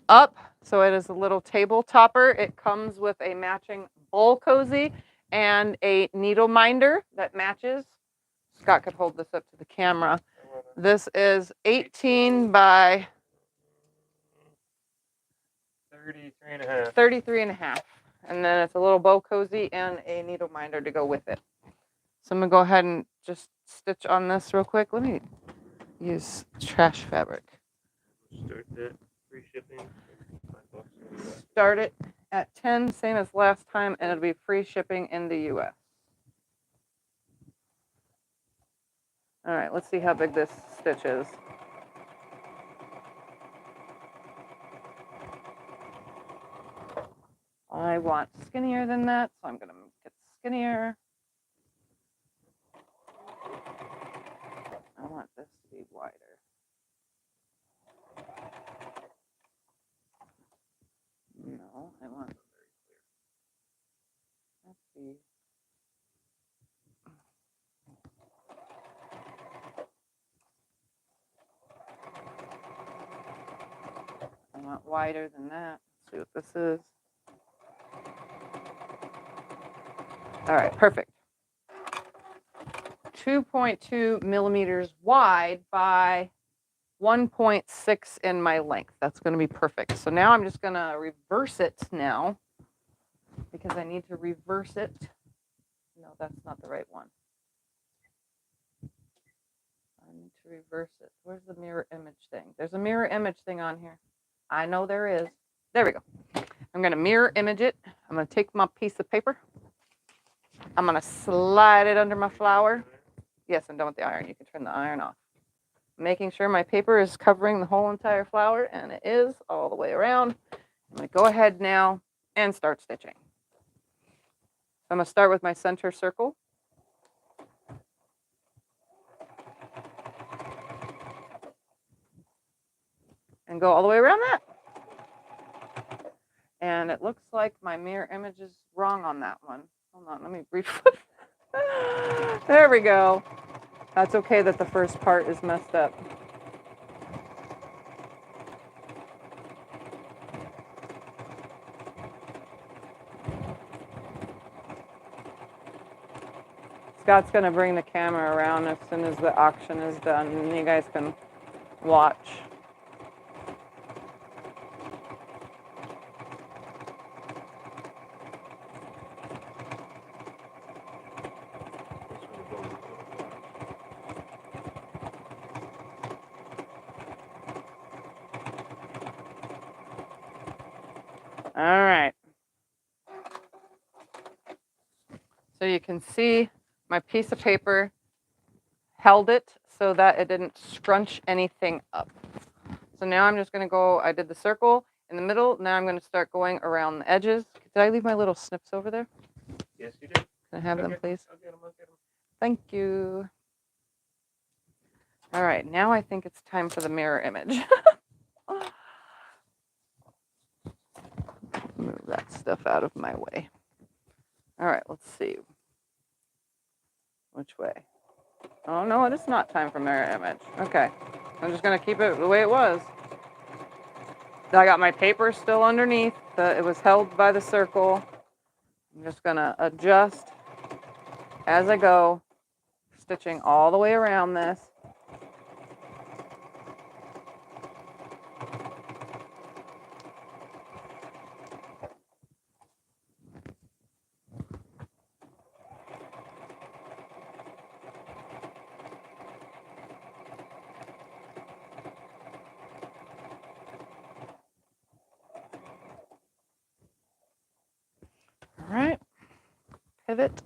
up, so it is a little table topper. It comes with a matching bowl cozy and a needle minder that matches. Scott could hold this up to the camera. This is 18 by 33 and a half. And then it's a little bow cozy and a needle minder to go with it. So I'm going to go ahead and just stitch on this real quick. Let me use trash fabric. Start that free shipping. Start it at 10, same as last time, and it'll be free shipping in the US. All right, let's see how big this stitch is. I want skinnier than that, so I'm going to make it skinnier. I want this to be wider. No, I want it very clear. Let's see. I want wider than that. Let's see what this is. All right, perfect. 2.2 millimeters wide by 1.6 in my length. That's going to be perfect. So now I'm just going to reverse it now because I need to reverse it. No, that's not the right one. I need to reverse it. Where's the mirror image thing? There's a mirror image thing on here. I know there is. There we go. I'm going to mirror image it. I'm going to take my piece of paper. I'm going to slide it under my flower. Yes, I'm done with the iron. You can turn the iron off. Making sure my paper is covering the whole entire flower, and it is all the way around. I'm going to go ahead now and start stitching. I'm going to start with my center circle. And go all the way around that. And it looks like my mirror image is wrong on that one. Hold on, let me reflip. There we go. That's okay that the first part is messed up. Scott's going to bring the camera around as soon as the auction is done, and you guys can watch. All right. So you can see my piece of paper held it so that it didn't scrunch anything up. So now I'm just going to go, I did the circle in the middle. Now I'm going to start going around the edges. Did I leave my little snips over there? Yes, you did. Can I have them, please? I'll get them. Thank you. All right, now I think it's time for the mirror image. Move that stuff out of my way. All right, let's see. Which way? Oh, no, it is not time for mirror image. Okay, I'm just going to keep it the way it was. I got my paper still underneath. It was held by the circle. I'm just going to adjust as I go, stitching all the way around this. All right, pivot.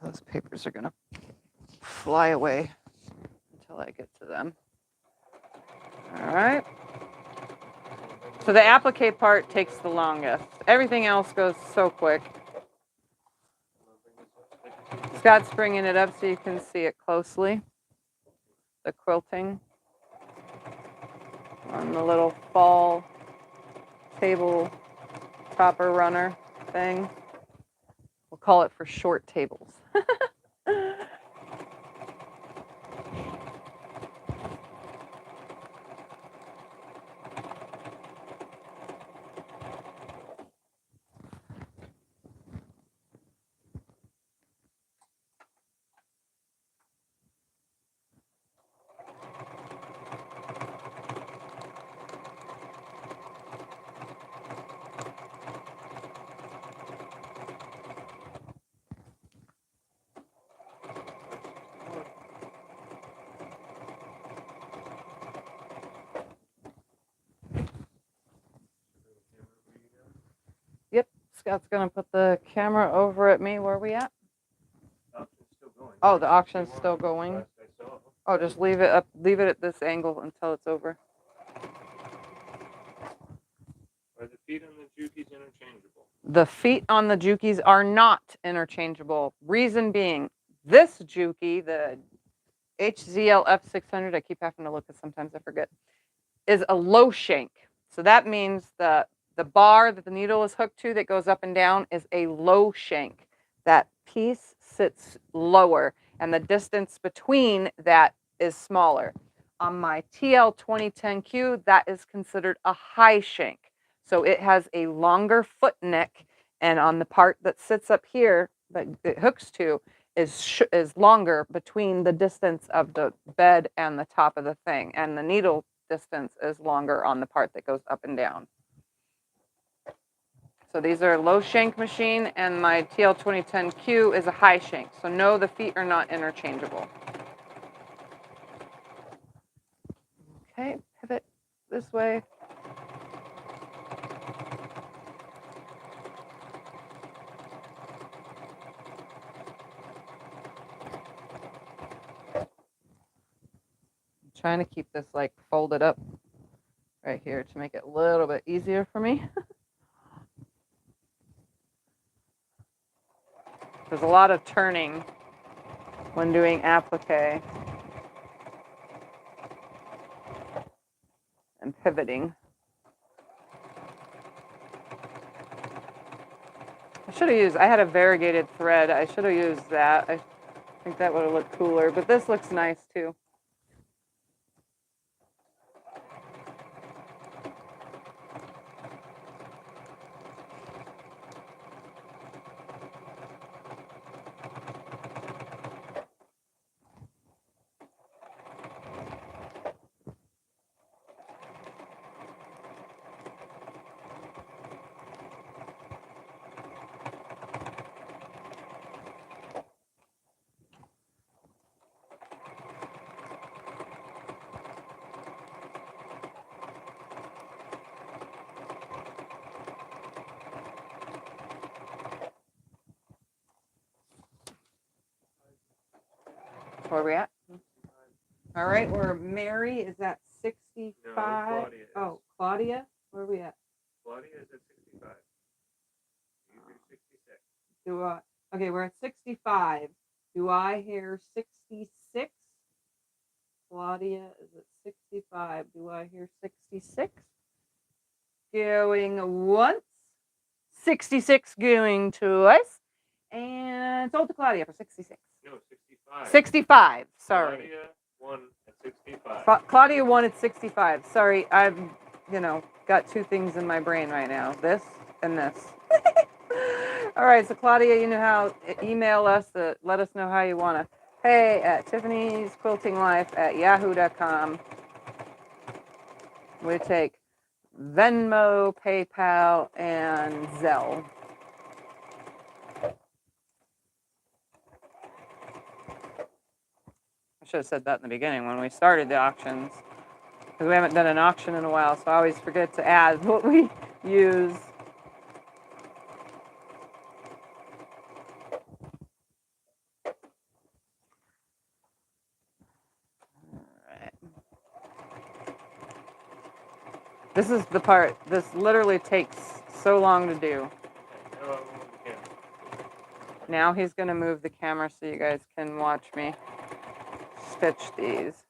Those papers are going to fly away until I get to them. All right. So the applique part takes the longest. Everything else goes so quick. Scott's bringing it up so you can see it closely. The quilting on the little fall table topper runner thing. We'll call it for short tables. Yep, Scott's gonna put the camera over at me. Where are we at? Oh, the auction's still going. Oh, just leave it up. Leave it at this angle until it's over. Are the feet on the Jukies interchangeable? The feet on the Jukies are not interchangeable. Reason being, this Juki, the HZL F600, I keep having to look because sometimes I forget, is a low shank. So that means the bar that the needle is hooked to that goes up and down is a low shank. That piece sits lower, and the distance between that is smaller. On my TL 2010Q, that is considered a high shank. So it has a longer foot neck, and on the part that sits up here that it hooks to is longer between the distance of the bed and the top of the thing, and the needle distance is longer on the part that goes up and down. So these are low shank machine, and my TL 2010Q is a high shank. So no, the feet are not interchangeable. Okay, pivot this way. I'm trying to keep this like folded up right here to make it a little bit easier for me. There's a lot of turning when doing applique and pivoting. I had a variegated thread. I should have used that. I think that would have looked cooler, but this looks nice too. Where are we at? All right, or Mary is at 65. No, Claudia is. Oh, Claudia? Where are we at? Claudia is at 65. You do 66. Okay, we're at 65. Do I hear 66? Claudia is at 65. Do I hear 66? Going once. 66 going twice. And sold to Claudia for 66. No, 65. 65. Sorry. Claudia won at 65. Claudia won at 65. Sorry, I've, got two things in my brain right now. This and this. All right, so Claudia, you know how, email us, let us know how you want to pay at Tiffany's Quilting Life at yahoo.com. We take Venmo, PayPal, and Zelle. I should have said that in the beginning when we started the auctions, because we haven't done an auction in a while, so I always forget to add what we use. This is the part, this literally takes so long to do. Now he's going to move the camera so you guys can watch me stitch these.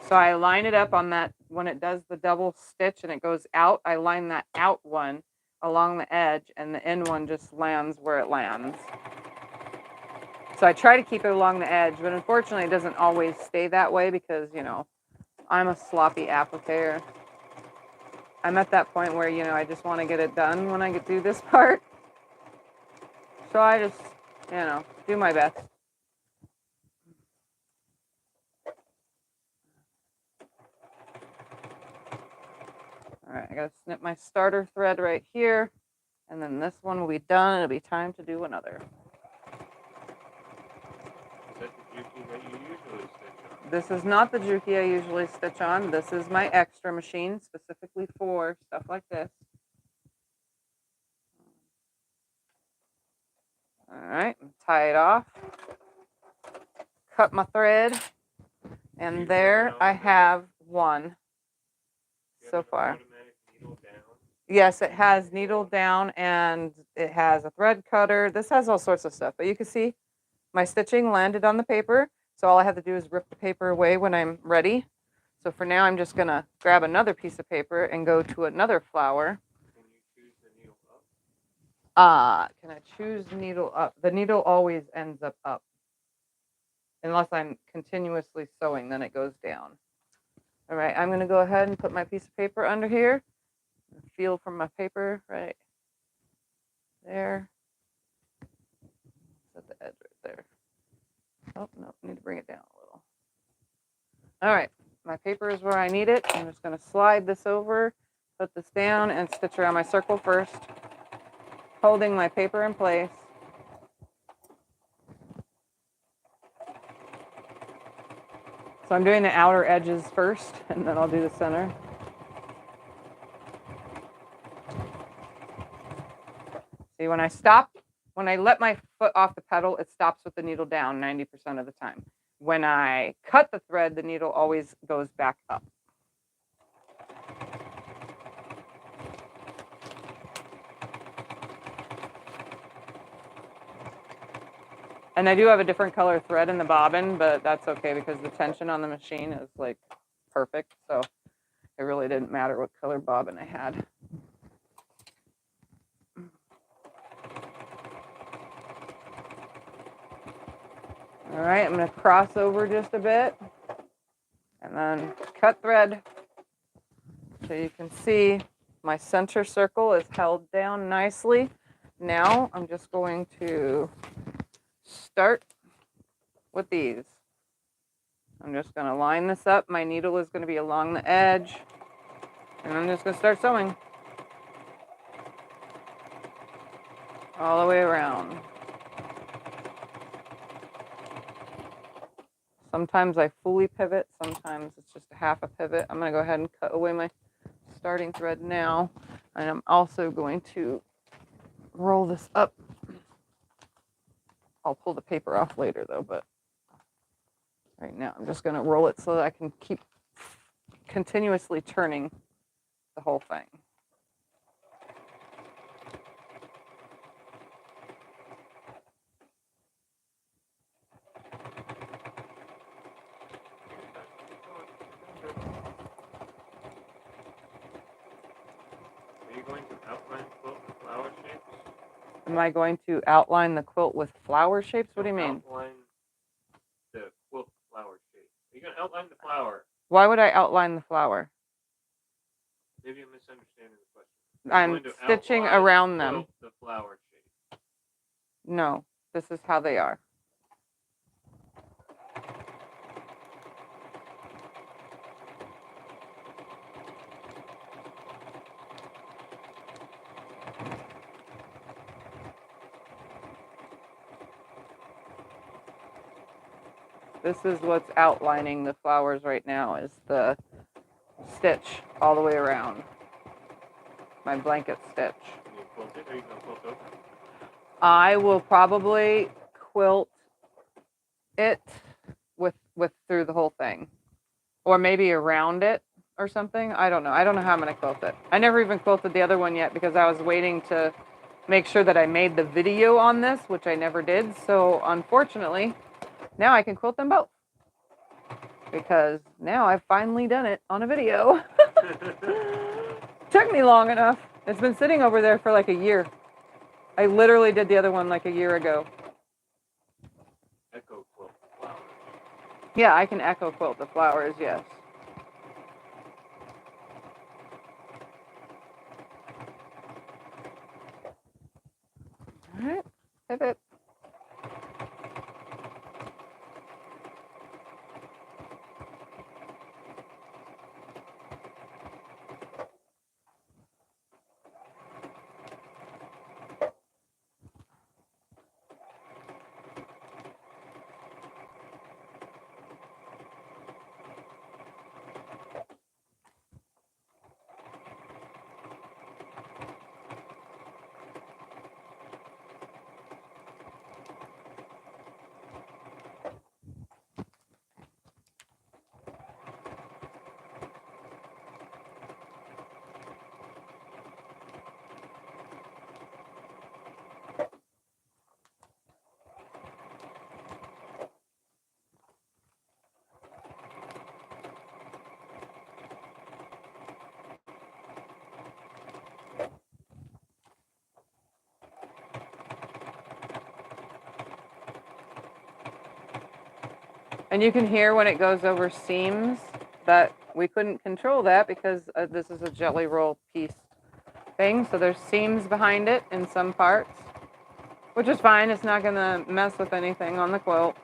So I line it up on that, when it does the double stitch and it goes out, I line that out one along the edge and the in one just lands where it lands. So I try to keep it along the edge, but unfortunately it doesn't always stay that way because, I'm a sloppy applicator. I'm at that point where, I just want to get it done when I do this part. So I just, do my best. All right, I gotta snip my starter thread right here, and then this one will be done. It'll be time to do another. Is that the Juki that you usually stitch on? This is not the Juki I usually stitch on. This is my extra machine specifically for stuff like this. All right, tie it off. Cut my thread, and there I have one so far. Yes, it has needle down and it has a thread cutter. This has all sorts of stuff, but you can see my stitching landed on the paper. So all I have to do is rip the paper away when I'm ready. So for now, I'm just gonna grab another piece of paper and go to another flower. Can you choose the needle up? Can I choose needle up? The needle always ends up. Unless I'm continuously sewing, then it goes down. All right, I'm gonna go ahead and put my piece of paper under here. Feel from my paper right there. Set the edge right there. Oh, no, need to bring it down a little. All right, my paper is where I need it. I'm just gonna slide this over, put this down, and stitch around my circle first, holding my paper in place. So I'm doing the outer edges first, and then I'll do the center. See, when I let my foot off the pedal, it stops with the needle down 90% of the time. When I cut the thread, the needle always goes back up. And I do have a different color thread in the bobbin, but that's okay because the tension on the machine is like perfect. So it really didn't matter what color bobbin I had. All right, I'm going to cross over just a bit and then cut thread. So you can see my center circle is held down nicely. Now I'm just going to start with these. I'm just going to line this up. My needle is going to be along the edge. And I'm just going to start sewing all the way around. Sometimes I fully pivot. Sometimes it's just a half a pivot. I'm going to go ahead and cut away my starting thread now. And I'm also going to roll this up. I'll pull the paper off later though, but right now I'm just going to roll it so that I can keep continuously turning the whole thing. Are you going to outline the quilt with flower shapes? Am I going to outline the quilt with flower shapes? What do you mean? Outline the quilt flower shape. Are you going to outline the flower? Why would I outline the flower? Maybe I'm misunderstanding the question. I'm stitching around them. The flower shape. No, this is how they are. This is what's outlining the flowers right now, is the stitch all the way around. My blanket stitch. Can you quilt it? Are you going to quilt over? I will probably quilt it with through the whole thing. Or maybe around it or something. I don't know. I don't know how I'm going to quilt it. I never even quilted the other one yet because I was waiting to make sure that I made the video on this, which I never did. So unfortunately, now I can quilt them both. Because now I've finally done it on a video. Took me long enough. It's been sitting over there for like a year. I literally did the other one like a year ago. Echo quilt flowers. Yeah, I can echo quilt the flowers, yes. All right, pivot. And you can hear when it goes over seams that we couldn't control that because this is a jelly roll piece thing. So there's seams behind it in some parts, which is fine. It's not going to mess with anything on the quilt.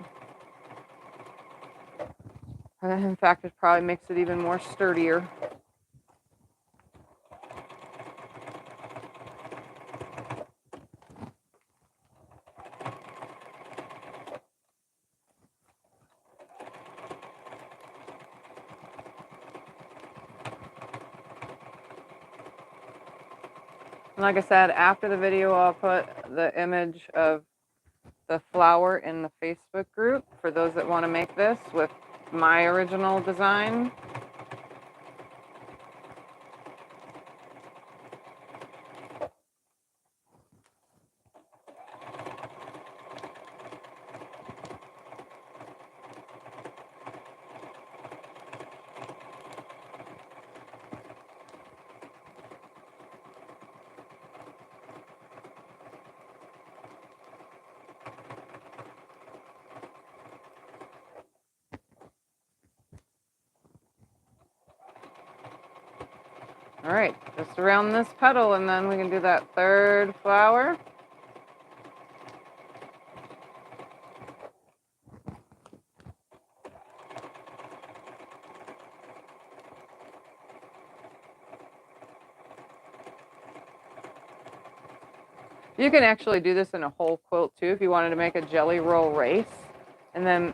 In fact, it probably makes it even more sturdier. And like I said, after the video, I'll put the image of the flower in the Facebook group for those that want to make this with my original design. All right, just around this petal, and then we can do that third flower. You can actually do this in a whole quilt too if you wanted to make a jelly roll race and then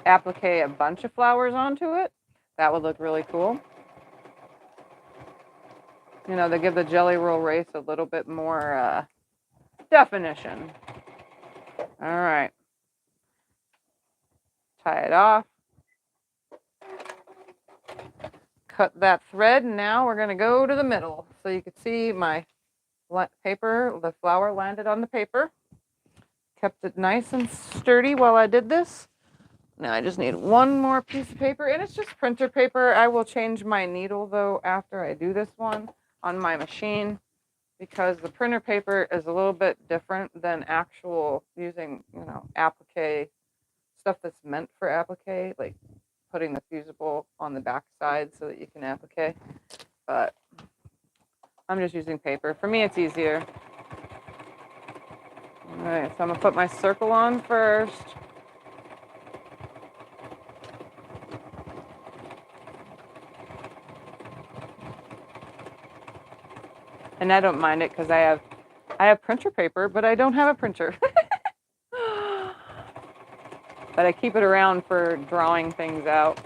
applique a bunch of flowers onto it. That would look really cool. You know, they give the jelly roll race a little bit more definition. All right. Tie it off. Cut that thread, and now we're going to go to the middle. So you can see my paper, the flower landed on the paper. Kept it nice and sturdy while I did this. Now I just need one more piece of paper, and it's just printer paper. I will change my needle though after I do this one on my machine, because the printer paper is a little bit different than actual using, you know, applique stuff that's meant for applique, like putting the fusible on the back side so that you can applique. But I'm just using paper. For me, it's easier. All right, so I'm gonna put my circle on first. And I don't mind it because I have printer paper, but I don't have a printer. But I keep it around for drawing things out.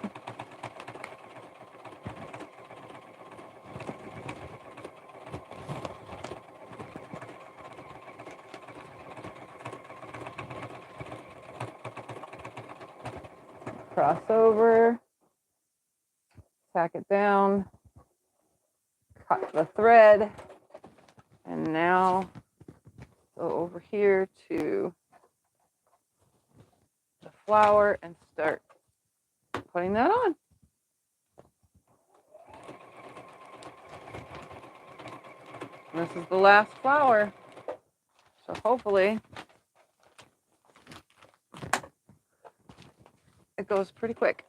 Cross over, tack it down, cut the thread, and now go over here to the flower and start putting that on. And this is the last flower, so hopefully it goes pretty quick.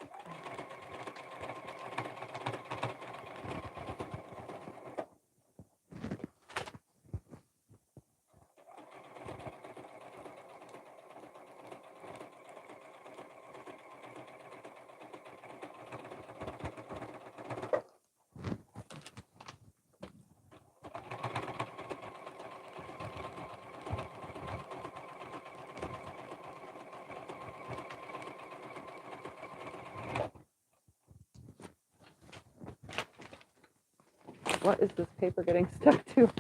What is this paper getting stuck to?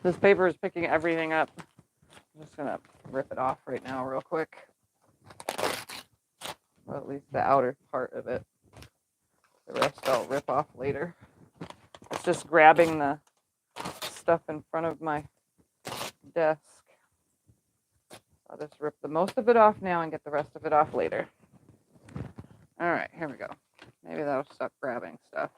This paper is picking everything up. I'm just gonna rip it off right now real quick. Well, at least the outer part of it. The rest I'll rip off later. It's just grabbing the stuff in front of my desk. I'll just rip the most of it off now and get the rest of it off later. All right, here we go. Maybe that'll stop grabbing stuff.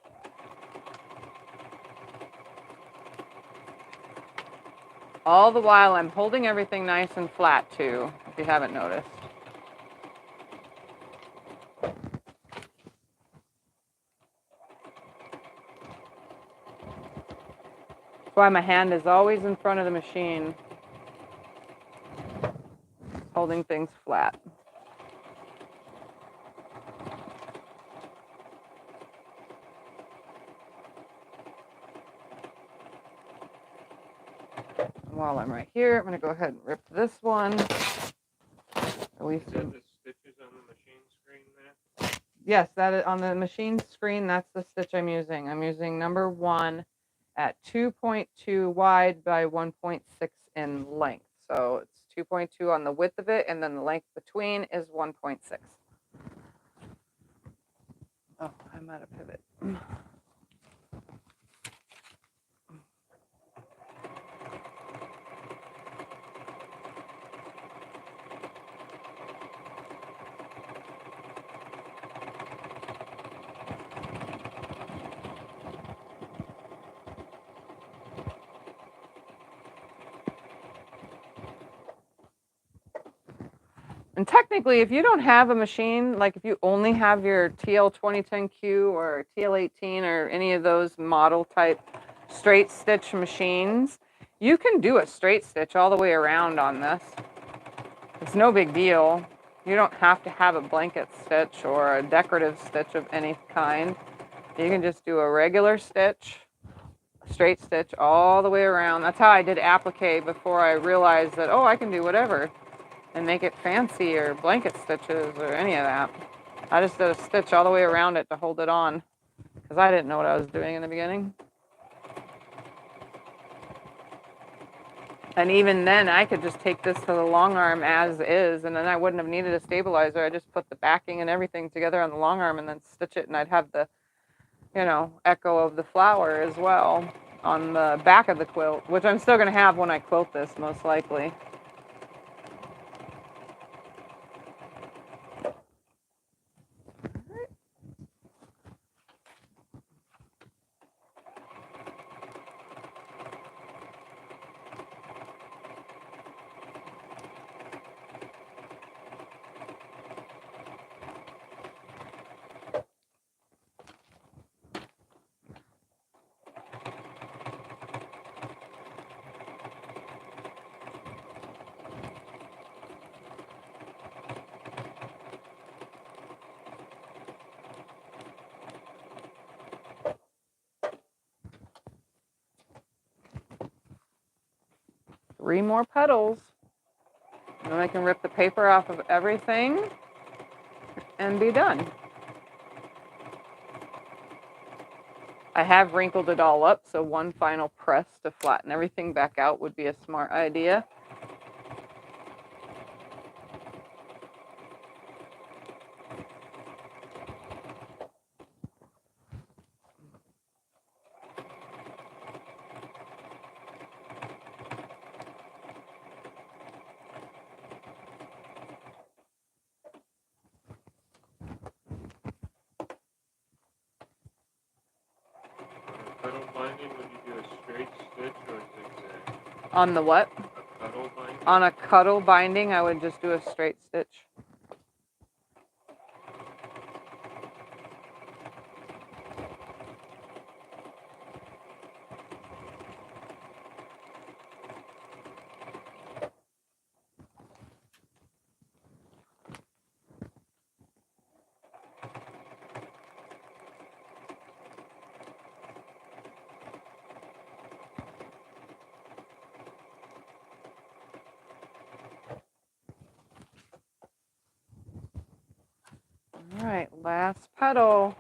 All the while I'm holding everything nice and flat too, if you haven't noticed. That's why my hand is always in front of the machine, holding things flat. While I'm right here, I'm going to go ahead and rip this one. At least Is that the stitches on the machine screen there? Yes, that is on the machine screen. That's the stitch I'm using. I'm using number 1 at 2.2 wide by 1.6 in length. So it's 2.2 on the width of it, and then the length between is 1.6. Oh, I'm at a pivot. And technically, if you don't have a machine, like if you only have your TL2010Q or TL18 or any of those model type straight stitch machines, you can do a straight stitch all the way around on this. It's no big deal. You don't have to have a blanket stitch or a decorative stitch of any kind. You can just do a regular stitch, straight stitch all the way around. That's how I did applique before I realized that, oh, I can do whatever and make it fancy or blanket stitches or any of that. I just did a stitch all the way around it to hold it on because I didn't know what I was doing in the beginning. And even then, I could just take this to the long arm as is, and then I wouldn't have needed a stabilizer. I just put the backing and everything together on the long arm and then stitch it, and I'd have the, echo of the flower as well on the back of the quilt, which I'm still going to have when I quilt this, most likely. 3 more petals. And then I can rip the paper off of everything and be done. I have wrinkled it all up, so one final press to flatten everything back out would be a smart idea. Cuddle binding, would you do a straight stitch or zigzag? On the what? A cuddle binding? On a cuddle binding, I would just do a straight stitch. All right, last petal.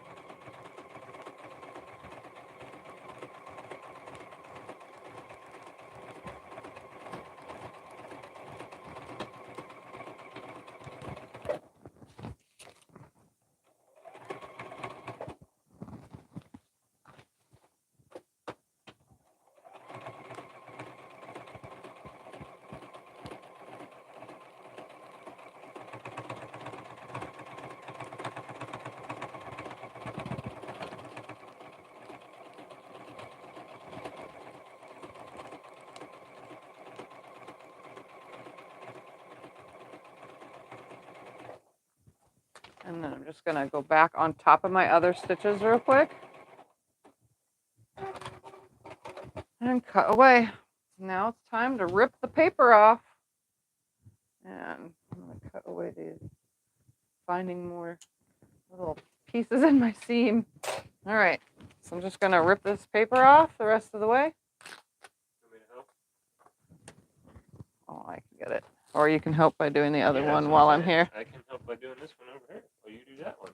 And then I'm just going to go back on top of my other stitches real quick. And cut away. Now it's time to rip the paper off. And I'm going to cut away these, finding more little pieces in my seam. All right, so I'm just going to rip this paper off the rest of the way. Want me to help? Oh, I can get it. Or you can help by doing the other Yeah, one while I'm here. I can help by doing this one over here. Oh, you do that one.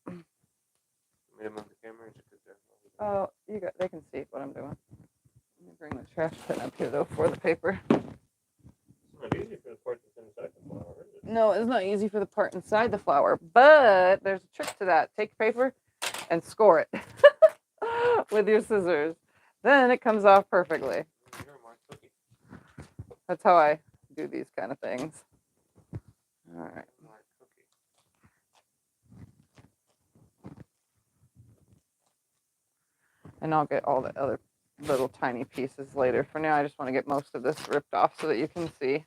Want me to move the camera? Oh, they can see what I'm doing. Let me bring the trash bin up here though for the paper. It's not easy for the part that's inside the flower, is it? No, it's not easy for the part inside the flower, but there's a trick to that. Take paper and score it with your scissors. Then it comes off perfectly. You're my cookie. That's how I do these kind of things. All right. My cookie. And I'll get all the other little tiny pieces later. For now, I just want to get most of this ripped off so that you can see.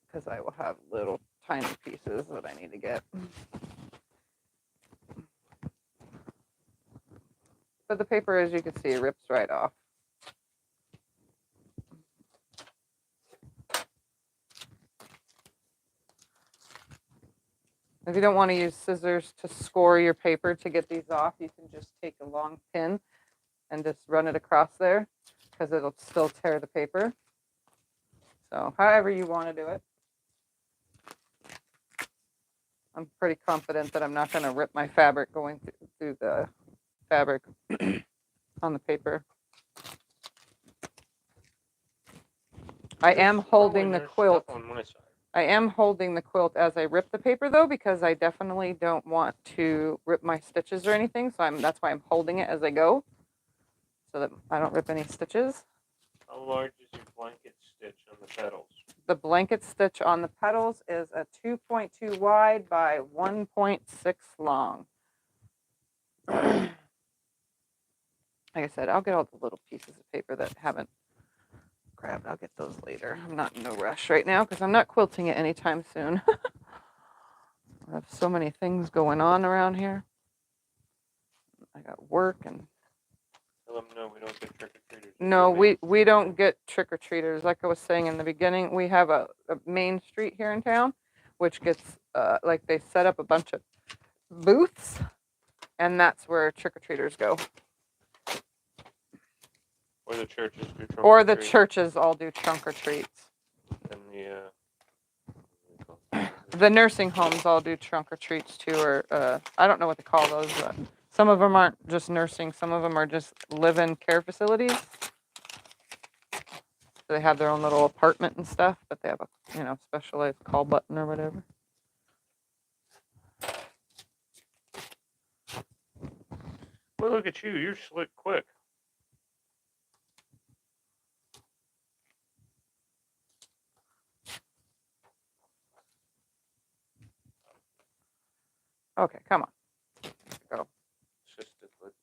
Because I will have little tiny pieces that I need to get. But the paper, as you can see, rips right off. If you don't want to use scissors to score your paper to get these off, you can just take a long pin and just run it across there because it'll still tear the paper. So however you want to do it. I'm pretty confident that I'm not going to rip my fabric going through the fabric on the paper. I am holding the quilt. On my side. I am holding the quilt as I rip the paper though, because I definitely don't want to rip my stitches or anything. So that's why I'm holding it as I go, so that I don't rip any stitches. How large is your blanket stitch on the petals? The blanket stitch on the petals is a 2.2 wide by 1.6 long. Like I said, I'll get all the little pieces of paper that haven't grabbed. I'll get those later. I'm not in no rush right now because I'm not quilting it anytime soon. I have so many things going on around here. I got work and. Tell them no, we don't get trick-or-treaters. No, we don't get trick-or-treaters. Like I was saying in the beginning, we have a main street here in town, which gets, like they set up a bunch of booths, and that's where trick-or-treaters go. Or the churches do trunk Or or the treat. churches all do trunk or treats. And The nursing homes all do trunk or treats too, or I don't know what to call those. But some of them aren't just nursing. Some of them are just live-in care facilities. So they have their own little apartment and stuff, but they have a specialized call button or whatever. Well, look at you. You're slick quick. Okay, come on. Go. Assisted living.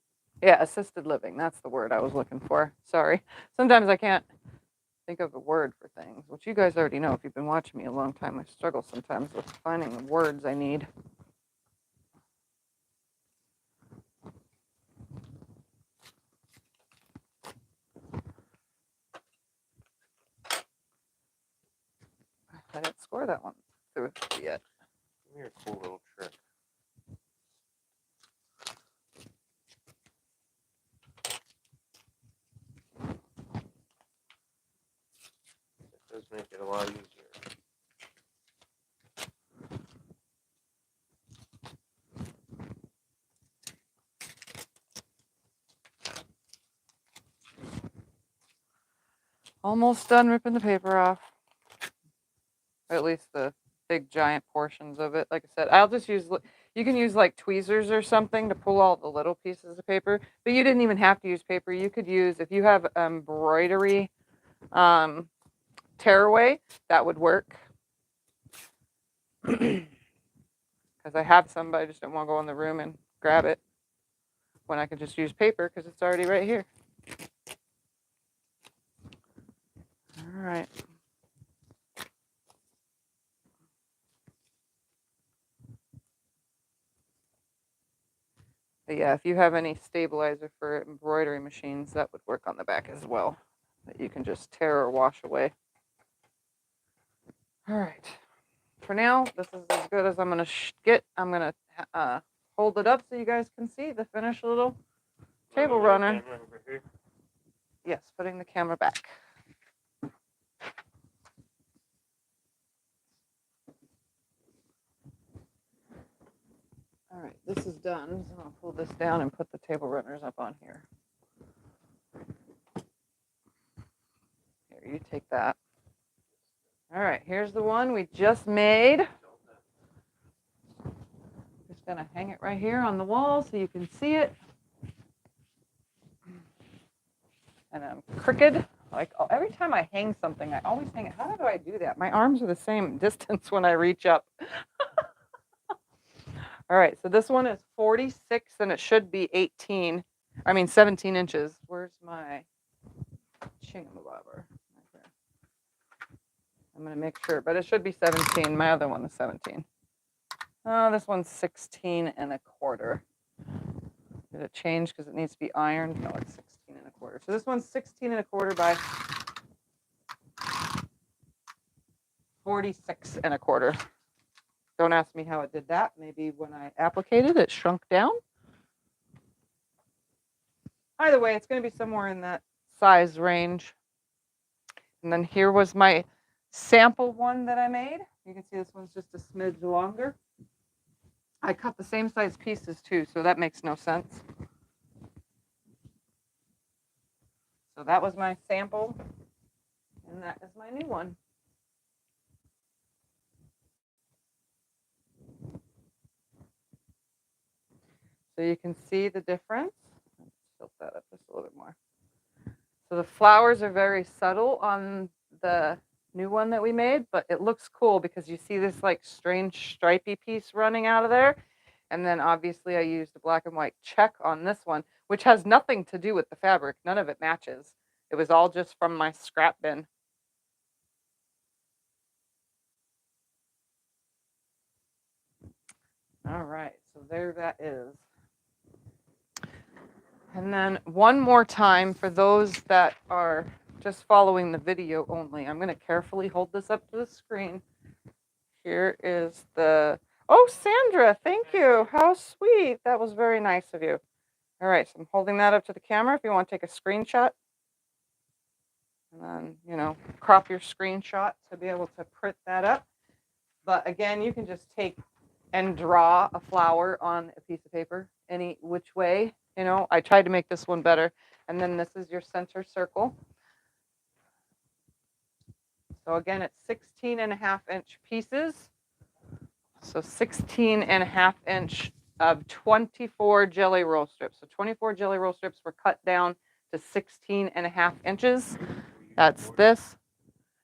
Yeah, assisted living. That's the word I was looking for. Sorry. Sometimes I can't think of a word for things, which you guys already know if you've been watching me a long time. I struggle sometimes with finding the words I need. I didn't score that one through yet. Give me a cool little trick. It does make it a lot easier. Almost done ripping the paper off. Or at least the big giant portions of it. Like I said, I'll just use, you can use like tweezers or something to pull all the little pieces of paper, but you didn't even have to use paper. You could use, if you have embroidery tearaway, that would work. Because I have some, but I just don't want to go in the room and grab it when I could just use paper because it's already right here. All right. But yeah, if you have any stabilizer for embroidery machines, that would work on the back as well. That you can just tear or wash away. All right. For now, this is as good as I'm going to get. I'm going to hold it up so you guys can see the finished little table runner. Yes, putting the camera back. All right, this is done. So I'll pull this down and put the table runners up on here. Here, you take that. All right, here's the one we just made. Just gonna hang it right here on the wall so you can see it. And I'm crooked. Like every time I hang something, I always hang it. How do I do that? My arms are the same distance when I reach up. All right, so this one is 46 and it should be 17 inches. Where's my chingamabobber? I'm going to make sure, but it should be 17. My other one is 17. Oh, this one's 16 and a quarter. Did it change because it needs to be ironed? No, it's 16 and a quarter. So this one's 16 and a quarter by 46 and a quarter. Don't ask me how it did that. Maybe when I applicated it shrunk down. Either way, it's going to be somewhere in that size range. And then here was my sample one that I made. You can see this one's just a smidge longer. I cut the same size pieces too, so that makes no sense. So that was my sample, and that is my new one. So you can see the difference. Let's tilt that up just a little bit more. So the flowers are very subtle on the new one that we made, but it looks cool because you see this like strange stripy piece running out of there. And then obviously I used a black and white check on this one, which has nothing to do with the fabric. None of it matches. It was all just from my scrap bin. All right, so there that is. And then one more time for those that are just following the video only, I'm going to carefully hold this up to the screen. Here is the, oh, Sandra, thank you. How sweet. That was very nice of you. All right, so I'm holding that up to the camera if you want to take a screenshot. And then, you know, crop your screenshot to be able to print that up. But again, you can just take and draw a flower on a piece of paper any which way. You know, I tried to make this one better. And then this is your center circle. So again, it's 16.5-inch pieces. So 16.5-inch of 24 jelly roll strips. So 24 jelly roll strips were cut down to 16.5 inches. That's this.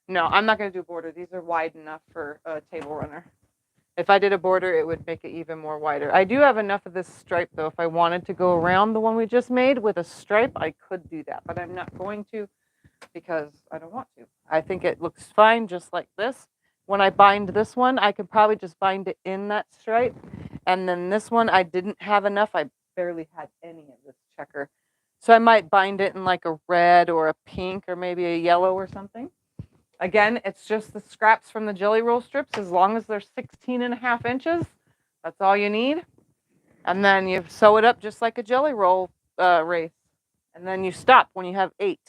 No, I'm not going to do border. These are wide enough for a table runner. If I did a border, it would make it even more wider. I do have enough of this stripe, though. If I wanted to go around the one we just made with a stripe, I could do that. But I'm not going to because I don't want to. I think it looks fine just like this. When I bind this one, I could probably just bind it in that stripe. And then this one, I didn't have enough. I barely had any of this checker. So I might bind it in like a red or a pink or maybe a yellow or something. Again, it's just the scraps from the jelly roll strips. As long as they're 16.5 inches, that's all you need. And then you sew it up just like a jelly roll race. And then you stop when you have 8.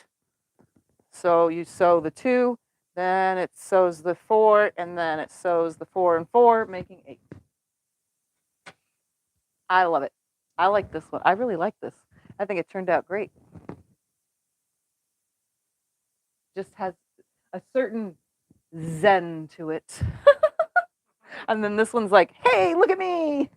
So you sew the 2, then it sews the 4, and then it sews the 4 and 4, making 8. I love it. I like this one. I really like this. I think it turned out great. Just has a certain zen to it. And then this one's like, hey, look at me.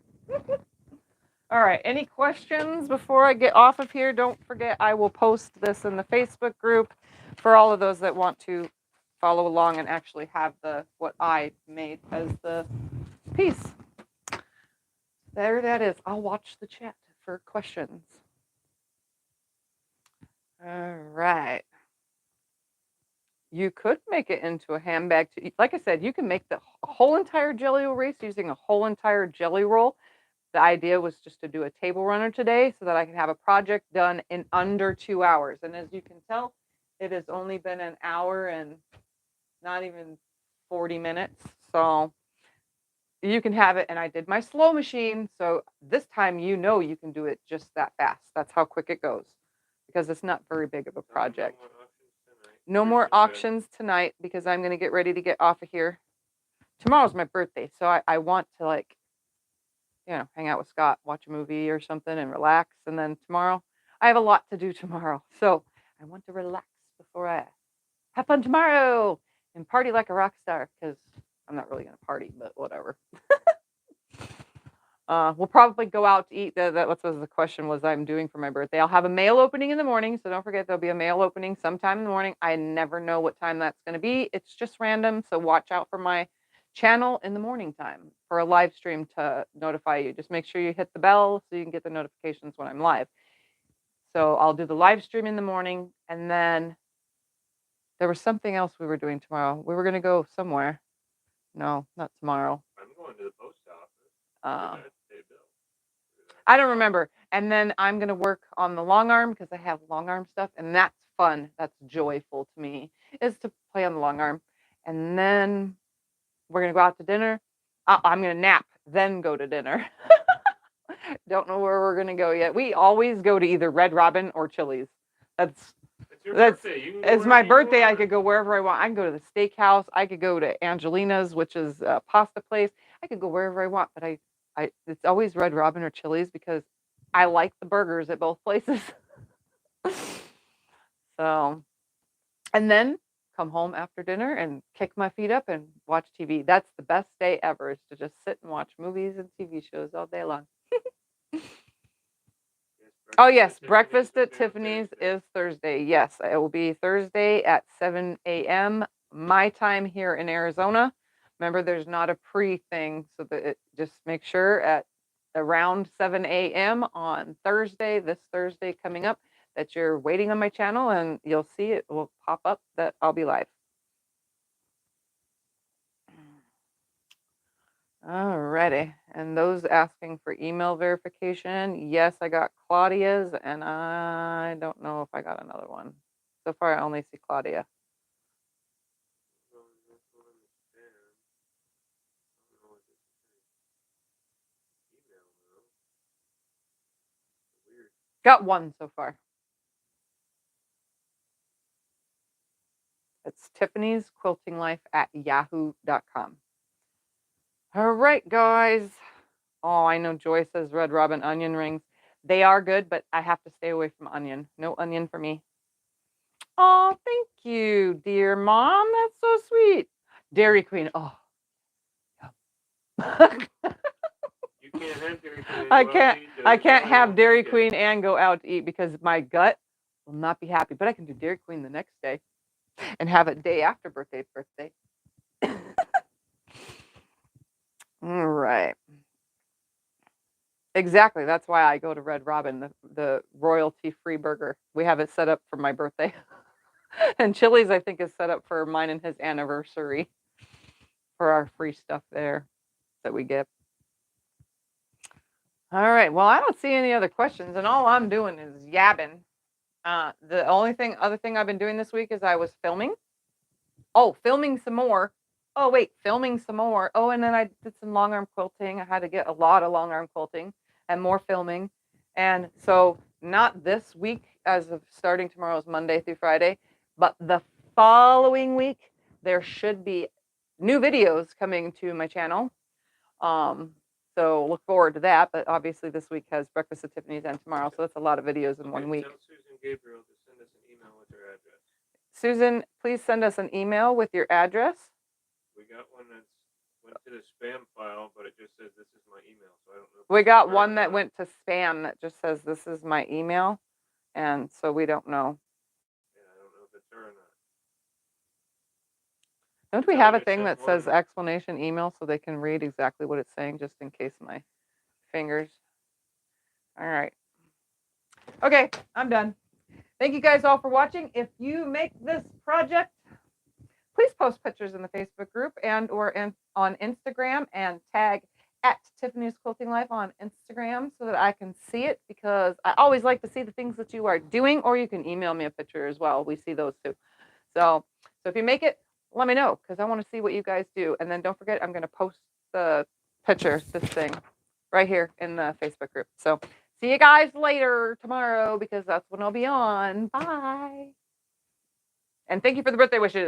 All right, any questions before I get off of here? Don't forget, I will post this in the Facebook group for all of those that want to follow along and actually have what I made as the piece. There that is. I'll watch the chat for questions. All right. You could make it into a handbag. Like I said, you can make the whole entire jelly roll race using a whole entire jelly roll. The idea was just to do a table runner today so that I can have a project done in under 2 hours. And as you can tell, it has only been an hour and not even 40 minutes. So you can have it. And I did my slow machine. So this time, you know, you can do it just that fast. That's how quick it goes because it's not very big of a project. No more auctions tonight because I'm going to get ready to get off of here. Tomorrow's my birthday. So I want to, like, you know, hang out with Scott, watch a movie or something and relax. And then tomorrow, I have a lot to do tomorrow. So I want to relax before I have fun tomorrow and party like a rock star because I'm not really going to party, but whatever. We'll probably go out to eat. What was the question was I'm doing for my birthday. I'll have a mail opening in the morning. So don't forget, there'll be a mail opening sometime in the morning. I never know what time that's going to be. It's just random. So watch out for my channel in the morning time for a live stream to notify you. Just make sure you hit the bell so you can get the notifications when I'm live. So I'll do the live stream in the morning. And then there was something else we were doing tomorrow. We were going to go somewhere. No, not tomorrow. I'm going to the post office. I don't remember. And then I'm going to work on the long arm because I have long arm stuff. And that's fun. That's joyful to me, is to play on the long arm. And then we're going to go out to dinner. I'm going to nap, then go to dinner. Don't know where we're going to go yet. We always go to either Red Robin or Chili's. It's your birthday. You can go It's my wherever you birthday. I want. could go wherever I want. I can go to the steakhouse. I could go to Angelina's, which is a pasta place. I could go wherever I want, but it's always Red Robin or Chili's because I like the burgers at both places. So, and then come home after dinner and kick my feet up and watch TV. That's the best day ever, is to just sit and watch movies and TV shows all day long. Oh, yes, breakfast at Tiffany's is Thursday. Yes, it will be Thursday at 7 a.m. my time here in Arizona. Remember, there's not a pre thing, so that just make sure at around 7 a.m. on Thursday, this Thursday coming up, that you're waiting on my channel, and you'll see it will pop up that I'll be live. Alrighty, and those asking for email verification, yes, I got Claudia's, and I don't know if I got another one. So far, I only see Claudia. Got one so far. It's Tiffany's Quilting Life at yahoo.com. All right, guys. Oh, I know Joy says Red Robin onion rings. They are good, but I have to stay away from onion. No onion for me. Oh, thank you, dear mom. That's so sweet. Dairy Queen. Oh. You can't have Dairy Queen. I can't have Dairy Queen and go out to eat because my gut will not be happy. But I can do Dairy Queen the next day and have it day after birthday. All right. Exactly. That's why I go to Red Robin, the royalty-free burger. We have it set up for my birthday. And Chili's, I think, is set up for mine and his anniversary for our free stuff there that we get. All right. Well, I don't see any other questions, and all I'm doing is yabbing. The only other thing I've been doing this week is I was filming. Oh, filming some more. Oh, wait, filming some more. Oh, and then I did some long arm quilting. I had to get a lot of long arm quilting and more filming. And so, not this week, as of starting tomorrow is Monday through Friday, but the following week, there should be new videos coming to my channel. So look forward to that. But obviously, this week has Breakfast at Tiffany's and tomorrow, so that's a lot of videos in 1 week. Tell Susan Gabriel to send us an email with her address. Susan, please send us an email with your address. We got one that went to the spam file, but it just says this is my email, so I don't know. We got one that went to spam that just says this is my email, and so we don't know. Yeah, I don't know if it's her or not. Don't we have a thing that says explanation email so they can read exactly what it's saying, just in case my fingers? All right. Okay, I'm done. Thank you guys all for watching. If you make this project, please post pictures in the Facebook group and or on Instagram and tag at Tiffany's Quilting Life on Instagram so that I can see it, because I always like to see the things that you are doing, or you can email me a picture as well. We see those too. So if you make it, let me know, because I want to see what you guys do. And then don't forget, I'm going to post the picture, this thing, right here in the Facebook group. So see you guys later tomorrow, because that's when I'll be on. Bye. And thank you for the birthday wishes.